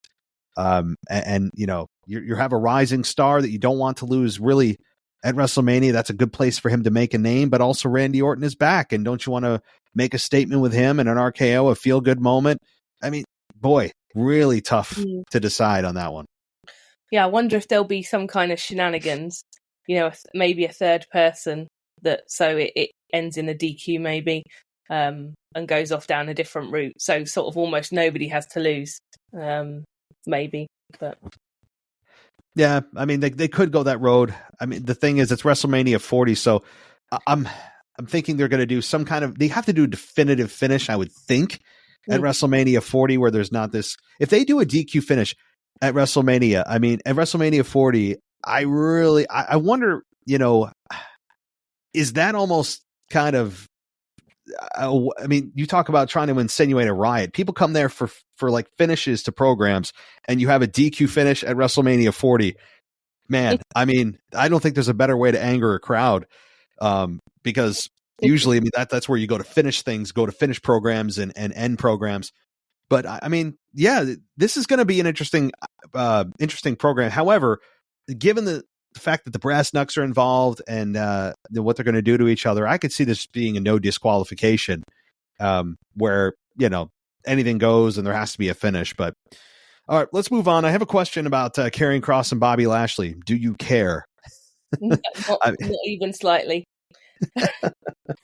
And you know, you have a rising star that you don't want to lose really at WrestleMania. That's a good place for him to make a name, but also Randy Orton is back. And don't you want to make a statement with him and an RKO, a feel good moment? I mean, boy, really tough to decide on that one. Yeah. I wonder if there'll be some kind of shenanigans, you know, maybe a third person so it ends in a DQ maybe, and goes off down a different route. So sort of almost nobody has to lose. Maybe, but yeah, I mean, they could go that road. I mean, the thing is, it's WrestleMania 40, so I'm thinking they're going to do some kind of. They have to do a definitive finish, I would think, at WrestleMania 40, where there's not this. If they do a DQ finish at WrestleMania, I mean, at WrestleMania 40, I wonder, you know, is that almost kind of. I mean, you talk about trying to insinuate a riot. People come there for like finishes to programs, and you have a DQ finish at WrestleMania 40. Man, I mean, I don't think there's a better way to anger a crowd, because usually, I mean, that's where you go to finish things, go to finish programs and end programs. But I mean, yeah, this is going to be an interesting program. However, given the fact that the brass knucks are involved and what they're going to do to each other, I could see this being a no disqualification, where, you know, anything goes and there has to be a finish. But all right, let's move on. I have a question about Karrion Kross and Bobby Lashley. Do you care? Not even slightly.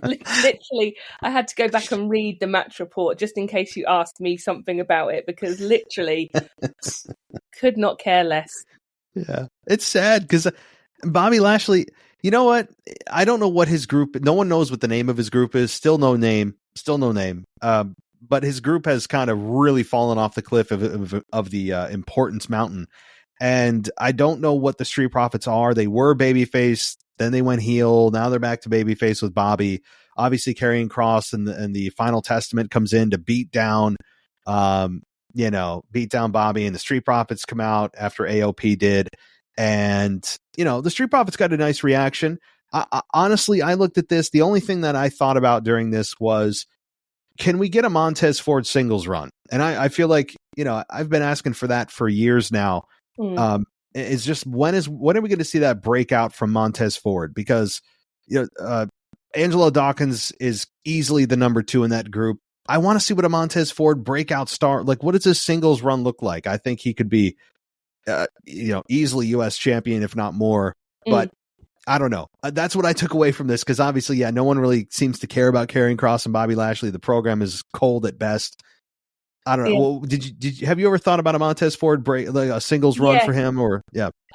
Literally, I had to go back and read the match report just in case you asked me something about it, because literally could not care less. Yeah, it's sad because Bobby Lashley, you know what? I don't know what his group, no one knows what the name of his group is. Still no name. But his group has kind of really fallen off the cliff of the importance mountain. And I don't know what the Street Profits are. They were babyface, then they went heel. Now they're back to babyface with Bobby. Obviously, Karrion Kross and the Final Testament comes in to beat down Bobby, and the Street Profits come out after AOP did. And, you know, the Street Profits got a nice reaction. Honestly, I looked at this. The only thing that I thought about during this was, can we get a Montez Ford singles run? And I feel like, you know, I've been asking for that for years now. It's just, when are we going to see that breakout from Montez Ford? Because, you know, Angelo Dawkins is easily the number 2 in that group. I want to see what a Montez Ford breakout star, like, what does his singles run look like? I think he could be, easily U.S. champion, if not more. But I don't know. That's what I took away from this, because obviously, yeah, no one really seems to care about Karrion Kross and Bobby Lashley. The program is cold at best. I don't know. Yeah. Well, have you ever thought about a Montez Ford break, like a singles run for him? Or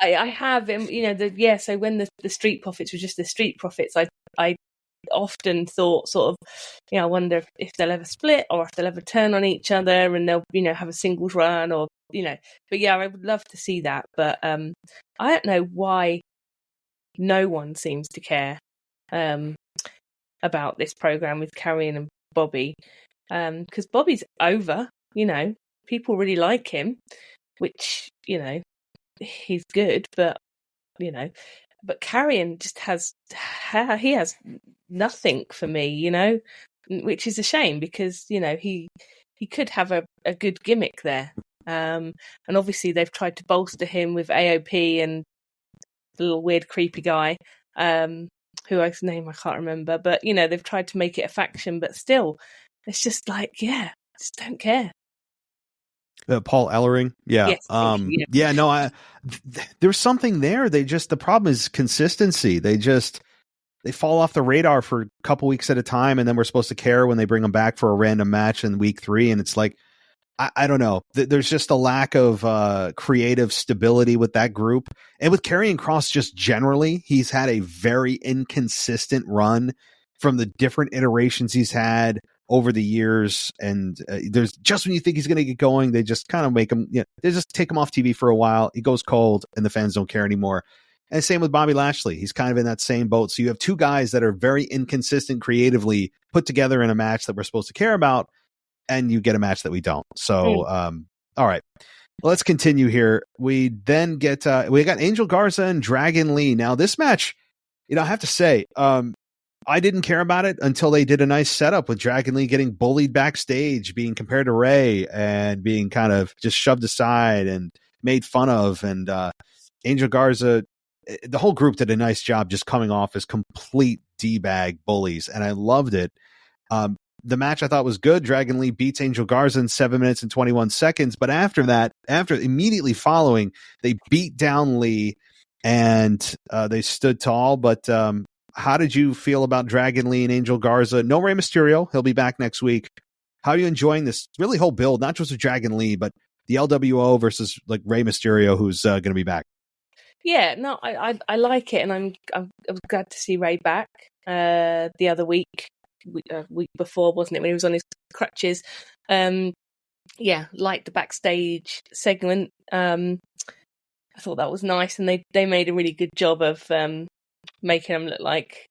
I have. So when the Street Profits were just the Street Profits, I often thought sort of, you know, I wonder if they'll ever split or if they'll ever turn on each other and they'll, you know, have a singles run, or, you know. But yeah, I would love to see that. But I don't know why no one seems to care about this program with Karrion and Bobby, because Bobby's over. You know, people really like him, which, you know, he's good, but, you know, but Karrion just has nothing for me, you know, which is a shame, because, you know, he could have a good gimmick there. And obviously they've tried to bolster him with AOP and the little weird creepy guy, whose name I can't remember, but, you know, they've tried to make it a faction, but still, it's just like, yeah, just don't care. Paul Ellering. Yeah. Yes, there's something there. The problem is consistency. They fall off the radar for a couple weeks at a time. And then we're supposed to care when they bring them back for a random match in week 3. And it's like, I don't know. There's just a lack of creative stability with that group. And with Karrion Kross, just generally, he's had a very inconsistent run from the different iterations he's had over the years. And there's just when you think he's going to get going, they just kind of make him, they just take him off TV for a while. He goes cold and the fans don't care anymore. And same with Bobby Lashley. He's kind of in that same boat. So you have two guys that are very inconsistent creatively put together in a match that we're supposed to care about, and you get a match that we don't. So, all right. let's continue here. We then get we got Angel Garza and Dragon Lee. Now this match, I have to say, I didn't care about it until they did a nice setup with Dragon Lee getting bullied backstage, being compared to Ray, and being kind of just shoved aside and made fun of. And Angel Garza, the whole group did a nice job just coming off as complete D-bag bullies, and I loved it. The match I thought was good. Dragon Lee beats Angel Garza in 7 minutes and 21 seconds. But after that, immediately following, they beat down Lee and they stood tall. But how did you feel about Dragon Lee and Angel Garza? No Rey Mysterio. He'll be back next week. How are you enjoying this really whole build, not just with Dragon Lee, but the LWO versus like Rey Mysterio, who's going to be back? Yeah, no, I like it, and I'm glad to see Ray back. The other week before, wasn't it, when he was on his crutches? Yeah, liked the backstage segment. I thought that was nice, and they made a really good job of making them look like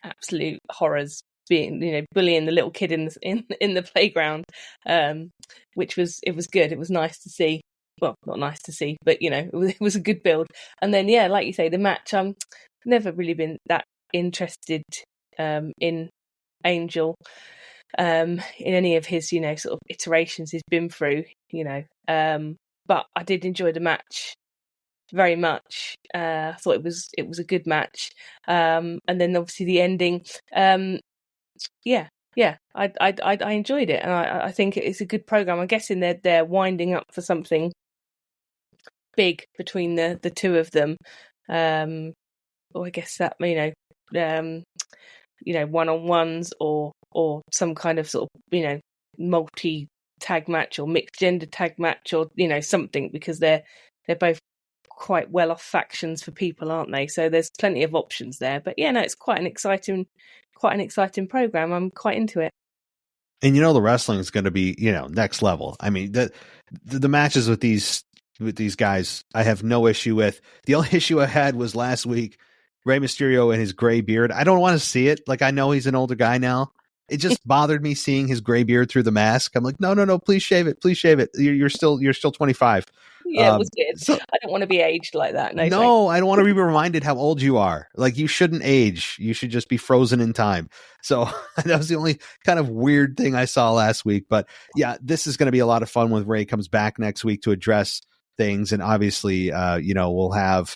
absolute horrors, being bullying the little kid in the playground, which was good. It was nice to see. Well, not nice to see, but it was a good build. And then like you say, the match. Never really been that interested in Angel in any of his sort of iterations he's been through. But I did enjoy the match very much. I thought it was a good match. And then obviously the ending. I enjoyed it, and I think it's a good program. I'm guessing they're winding up for something big between the two of them. Or I guess that one-on-ones or some kind of sort of multi tag match or mixed gender tag match or something, because they're both quite well off factions for people, aren't they? So there's plenty of options there. But it's quite an exciting program. I'm quite into it. And the wrestling is going to be next level. I mean, the matches with these guys, I have no issue with. The only issue I had was last week, Rey Mysterio and his gray beard. I don't want to see it. Like, I know he's an older guy now. It just bothered me seeing his gray beard through the mask. I'm like, no, please shave it. Please shave it. You're still 25. Yeah, it was good. So, I don't want to be aged like that. No, I don't want to be reminded how old you are. Like, you shouldn't age. You should just be frozen in time. So that was the only kind of weird thing I saw last week. But yeah, this is going to be a lot of fun when Ray comes back next week to address things. And obviously, we'll have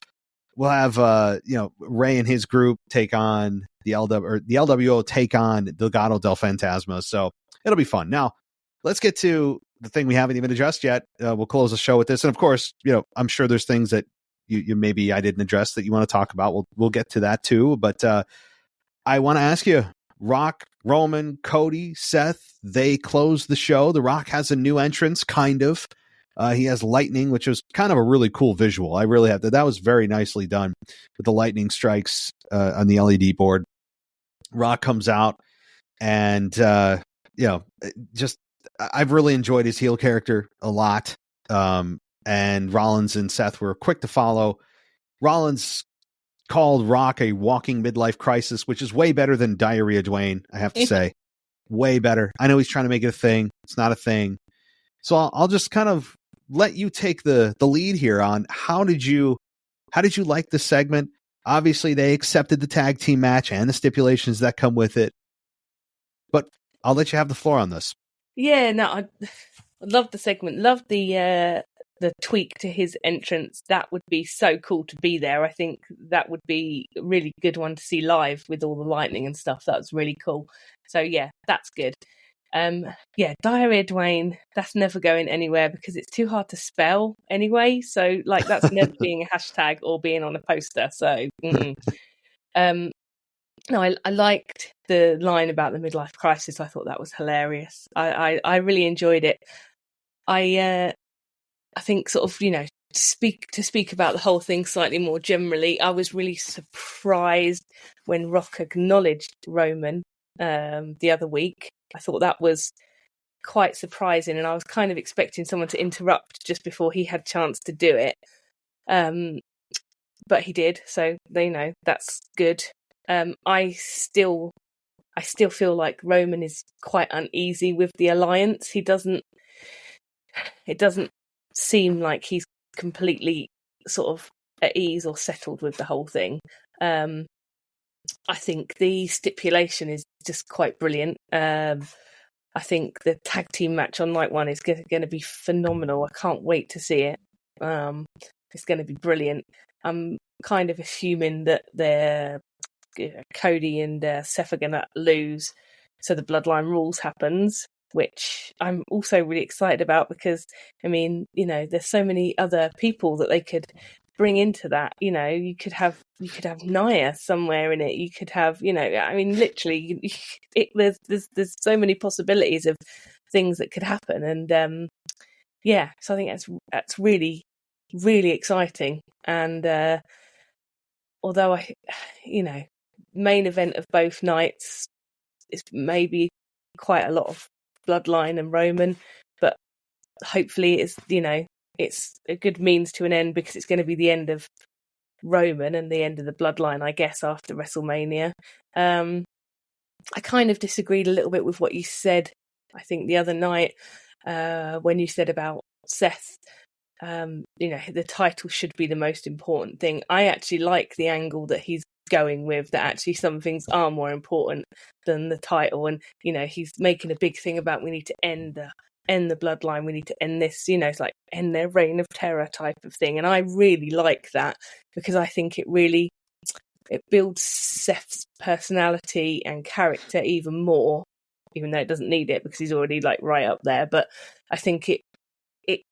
Ray and his group take on the LWO take on Legado del Fantasma. So it'll be fun. Now, let's get to the thing we haven't even addressed yet. We'll close the show with this. And of course, I'm sure there's things that you maybe I didn't address that you want to talk about. We'll get to that too. But I want to ask you, Rock, Roman, Cody, Seth, they closed the show. The Rock has a new entrance, kind of. He has lightning, which was kind of a really cool visual. I really have that was very nicely done with the lightning strikes on the LED board. Rock comes out and, just I've really enjoyed his heel character a lot. And Rollins and Seth were quick to follow. Rollins called Rock a walking midlife crisis, which is way better than Diarrhea Dwayne, I have to say. Way better. I know he's trying to make it a thing. It's not a thing. So I'll just kind of let you take the lead here on how did you like the segment? Obviously, they accepted the tag team match and the stipulations that come with it. But I'll let you have the floor on this. Yeah, no, I love the segment. Love the tweak to his entrance. That would be so cool to be there. I think that would be a really good one to see live with all the lightning and stuff. That was really cool. So yeah, that's good. Diarrhea Dwayne, that's never going anywhere because it's too hard to spell anyway. So like that's never being a hashtag or being on a poster. So no, I liked the line about the midlife crisis. I thought that was hilarious. I really enjoyed it. I think sort of, to speak about the whole thing slightly more generally, I was really surprised when Rock acknowledged Roman the other week. I thought that was quite surprising, and I was kind of expecting someone to interrupt just before he had a chance to do it. But he did, so that's good. I still feel like Roman is quite uneasy with the alliance. It doesn't seem like he's completely sort of at ease or settled with the whole thing. I think the stipulation is just quite brilliant. I think the tag team match on night one is going to be phenomenal. I can't wait to see it. It's going to be brilliant. I'm kind of assuming that Cody and Seth are going to lose, so the Bloodline Rules happens, which I'm also really excited about because, I mean, you know, there's so many other people that they could bring into that. You know, you could have Nia somewhere in it. You could have, you know, I mean, literally, there's so many possibilities of things that could happen, and yeah, so I think that's really, really exciting. And although main event of both nights is maybe quite a lot of Bloodline and Roman, but hopefully it's a good means to an end, because it's going to be the end of Roman and the end of the Bloodline, I guess, after WrestleMania. I kind of disagreed a little bit with what you said, I think, the other night, when you said about Seth, the title should be the most important thing. I actually like the angle that he's going with, that actually some things are more important than the title, and he's making a big thing about we need to end the Bloodline, we need to end this, it's like end their reign of terror type of thing. And I really like that, because I think it builds Seth's personality and character even more, even though it doesn't need it because he's already like right up there. But I think it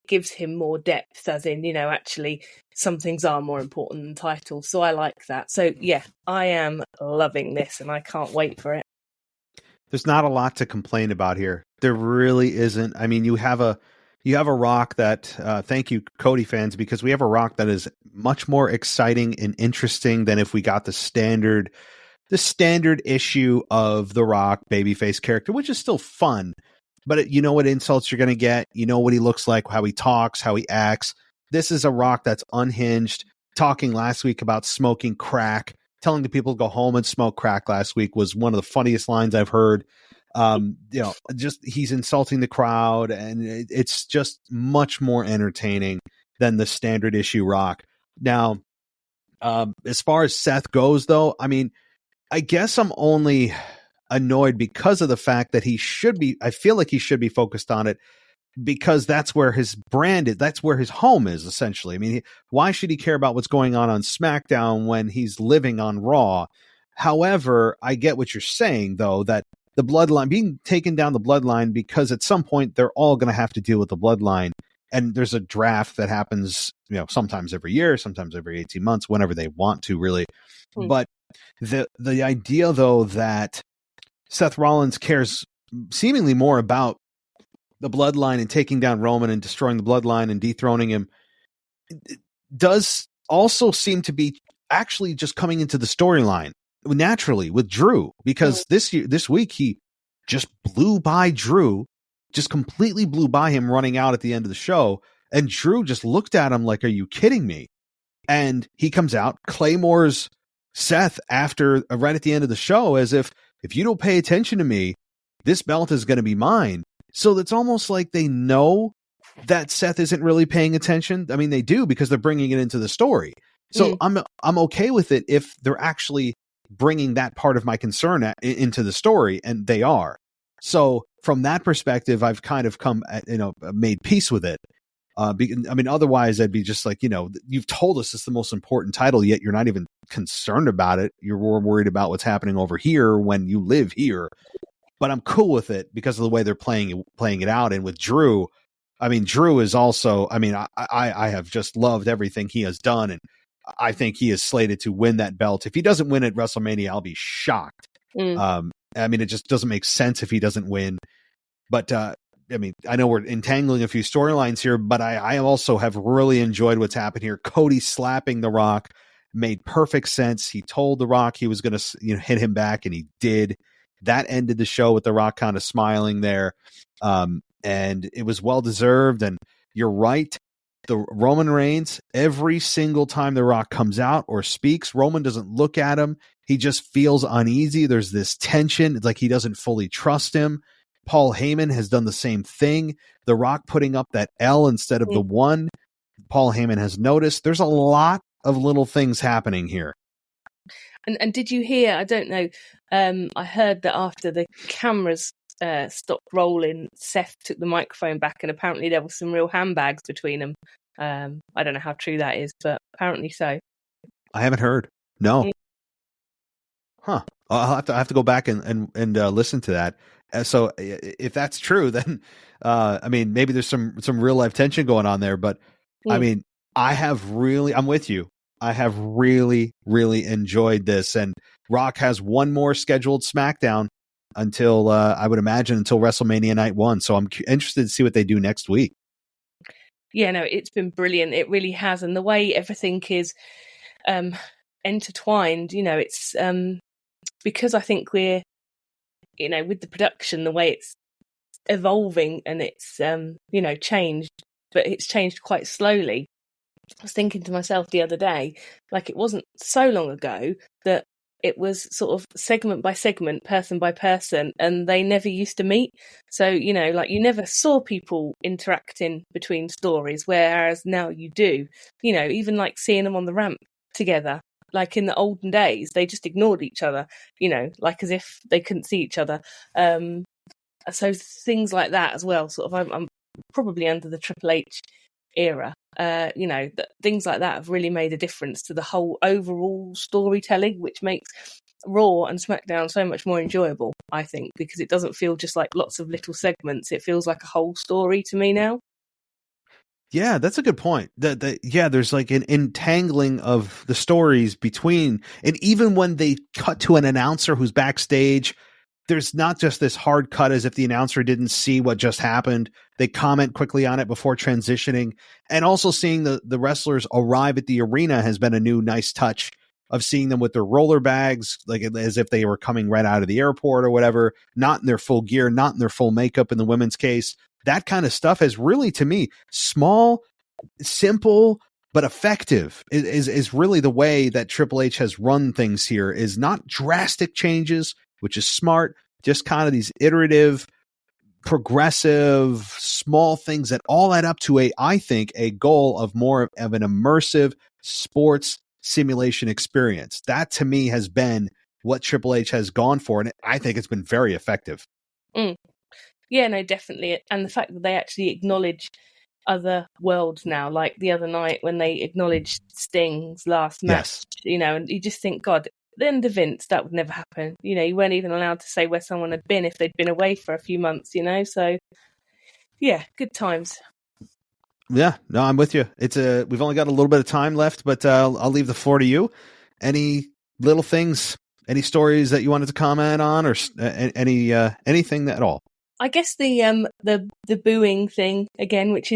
gives him more depth, as in, actually some things are more important than titles. So I like that. So yeah, I am loving this and I can't wait for it. There's not a lot to complain about here. There really isn't. I mean, you have a Rock that, thank you, Cody fans, because we have a Rock that is much more exciting and interesting than if we got the standard issue of the Rock babyface character, which is still fun. But you know what insults you're going to get. You know what he looks like, how he talks, how he acts. This is a Rock that's unhinged. Talking last week about smoking crack, telling the people to go home and smoke crack last week was one of the funniest lines I've heard. Just he's insulting the crowd, and it's just much more entertaining than the standard issue Rock. Now, as far as Seth goes, though, I mean, I guess I'm only annoyed because of the fact that I feel like he should be focused on it, because that's where his brand is. That's where his home is, essentially. I mean, why should he care about what's going on SmackDown when he's living on Raw? However, I get what you're saying, though, that the Bloodline, being taken down the Bloodline, because at some point they're all going to have to deal with the Bloodline. And there's a draft that happens, sometimes every year, sometimes every 18 months, whenever they want to, really. But the idea, though, that Seth Rollins cares seemingly more about the Bloodline and taking down Roman and destroying the Bloodline and dethroning him, it does also seem to be actually just coming into the storyline naturally with Drew, because this week he just blew by Drew, just completely blew by him running out at the end of the show, and Drew just looked at him like, are you kidding me? And he comes out, claymores Seth right at the end of the show, as if you don't pay attention to me, this belt is going to be mine. So it's almost like they know that Seth isn't really paying attention. I mean, they do, because they're bringing it into the story. So I'm okay with it if they're actually bringing that part of my concern into the story, and they are. So from that perspective, I've kind of made peace with it. I mean, otherwise I'd be just like, you've told us it's the most important title, yet you're not even concerned about it. You're more worried about what's happening over here when you live here. But I'm cool with it because of the way they're playing it out. And with Drew, I mean, Drew is also, I mean, I have just loved everything he has done. And I think he is slated to win that belt. If he doesn't win at WrestleMania, I'll be shocked. I mean, it just doesn't make sense if he doesn't win. But, I mean, I know we're entangling a few storylines here, but I also have really enjoyed what's happened here. Cody slapping The Rock made perfect sense. He told The Rock he was going to hit him back, and he did. That ended the show with The Rock kind of smiling there. And it was well-deserved. And you're right. The Roman Reigns, every single time The Rock comes out or speaks, Roman doesn't look at him. He just feels uneasy. There's this tension. It's like he doesn't fully trust him. Paul Heyman has done the same thing. The Rock putting up that L instead of the 1. Paul Heyman has noticed. There's a lot of little things happening here. And did you hear, I don't know, I heard that after the cameras stopped rolling, Seth took the microphone back, and apparently there were some real handbags between them. I don't know how true that is, but apparently so. I haven't heard. No. Huh. I'll have to go back and listen to that. So if that's true, then I mean, maybe there's some real life tension going on there. But I mean, I'm with you. I have really, really enjoyed this. And Rock has one more scheduled SmackDown until I would imagine until WrestleMania Night 1. So I'm interested to see what they do next week. Yeah, no, it's been brilliant. It really has. And the way everything is intertwined, it's because I think we're, with the production, the way it's evolving and it's, changed, but it's changed quite slowly. I was thinking to myself the other day, like it wasn't so long ago that it was sort of segment by segment, person by person, and they never used to meet. So, like you never saw people interacting between stories, whereas now you do, even like seeing them on the ramp together. Like in the olden days, they just ignored each other, like as if they couldn't see each other. So things like that as well, sort of, I'm probably under the Triple H era. Things like that have really made a difference to the whole overall storytelling, which makes Raw and SmackDown so much more enjoyable, I think, because it doesn't feel just like lots of little segments. It feels like a whole story to me now. Yeah, that's a good point. There's like an entangling of the stories between, and even when they cut to an announcer who's backstage, there's not just this hard cut as if the announcer didn't see what just happened. They comment quickly on it before transitioning. And also seeing the wrestlers arrive at the arena has been a new nice touch of seeing them with their roller bags, like as if they were coming right out of the airport or whatever, not in their full gear, not in their full makeup in the women's case. That kind of stuff has really, to me, small, simple, but effective is really the way that Triple H has run things here, is not drastic changes, which is smart, just kind of these iterative, progressive, small things that all add up to I think, a goal of more of an immersive sports simulation experience. That to me has been what Triple H has gone for, and I think it's been very effective. Yeah, no, definitely. And the fact that they actually acknowledge other worlds now, like the other night when they acknowledged Sting's last match, and you just think, God, then to Vince, that would never happen. You weren't even allowed to say where someone had been if they'd been away for a few months, so yeah, good times. Yeah, no, I'm with you. We've only got a little bit of time left, but I'll leave the floor to you. Any little things, any stories that you wanted to comment on, or anything at all? I guess the booing thing again, which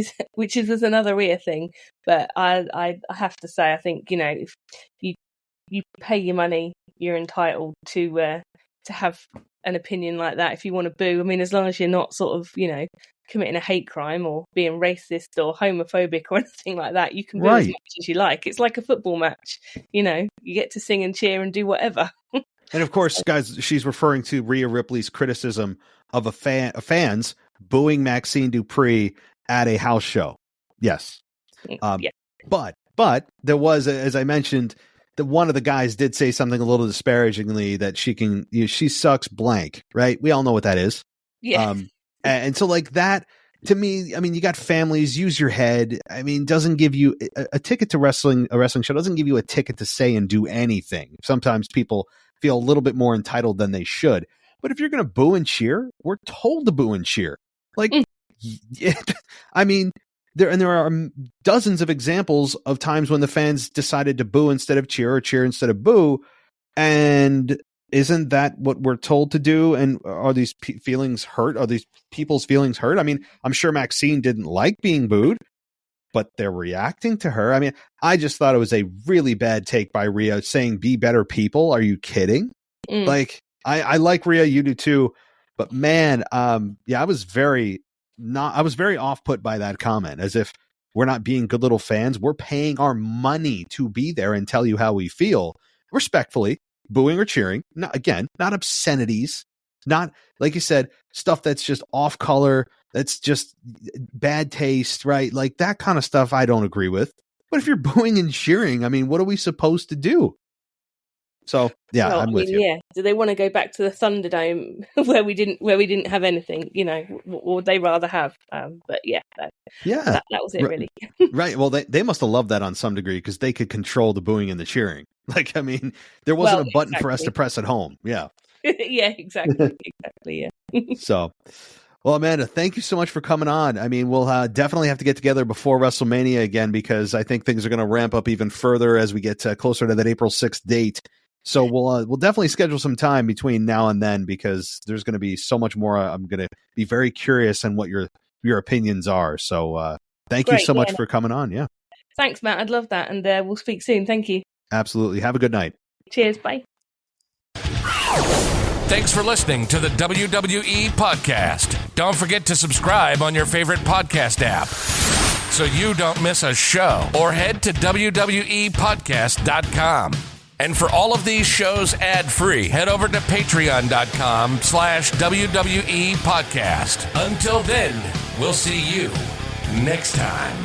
was another Rhea thing, but I have to say, I think if you pay your money, you're entitled to have an opinion like that. If you want to boo, I mean, as long as you're not sort of committing a hate crime or being racist or homophobic or anything like that, you can boo as much as you like. It's like a football match, you get to sing and cheer and do whatever. And of course, guys, she's referring to Rhea Ripley's criticism of fans booing Maxine Dupree at a house show. Yes. Yeah. But there was, as I mentioned, that one of the guys did say something a little disparagingly, that she sucks blank, right? We all know what that is. Yeah. And so like that, to me, I mean, you got families, use your head. I mean, doesn't give you a ticket to a wrestling show, doesn't give you a ticket to say and do anything. Sometimes people feel a little bit more entitled than they should. But if you're going to boo and cheer, we're told to boo and cheer. Like, I mean, there are dozens of examples of times when the fans decided to boo instead of cheer, or cheer instead of boo. And isn't that what we're told to do? And are these feelings hurt? Are these people's feelings hurt? I mean, I'm sure Maxine didn't like being booed, but they're reacting to her. I mean, I just thought it was a really bad take by Rhea saying, be better people. Are you kidding? Like, I like Rhea, you do too, but man, I was very off put by that comment, as if we're not being good little fans. We're paying our money to be there and tell you how we feel respectfully, booing or cheering. Not obscenities, Not, like you said, stuff that's just off color, that's just bad taste, right? Like that kind of stuff I don't agree with. But if you're booing and cheering, I mean, what are we supposed to do? So yeah, I'm with you. Yeah, do they want to go back to the Thunderdome where we didn't have anything? You know, what would they rather have? But yeah, that was it really. Right. Well, they must have loved that on some degree because they could control the booing and the cheering. Like, I mean, there wasn't a button for us to press at home. Yeah. Yeah, exactly. Yeah. So, well, Amanda, thank you so much for coming on. I mean, we'll definitely have to get together before WrestleMania again because I think things are going to ramp up even further as we get closer to that April 6th date. So we'll definitely schedule some time between now and then because there's going to be so much more. I'm going to be very curious on what your opinions are. So thank you so much for coming on. Yeah. Thanks, Matt. I'd love that. And we'll speak soon. Thank you. Absolutely. Have a good night. Cheers. Bye. Thanks for listening to the WWE Podcast. Don't forget to subscribe on your favorite podcast app so you don't miss a show, or head to WWEpodcast.com. And for all of these shows ad-free, head over to patreon.com/WWE Podcast. Until then, we'll see you next time.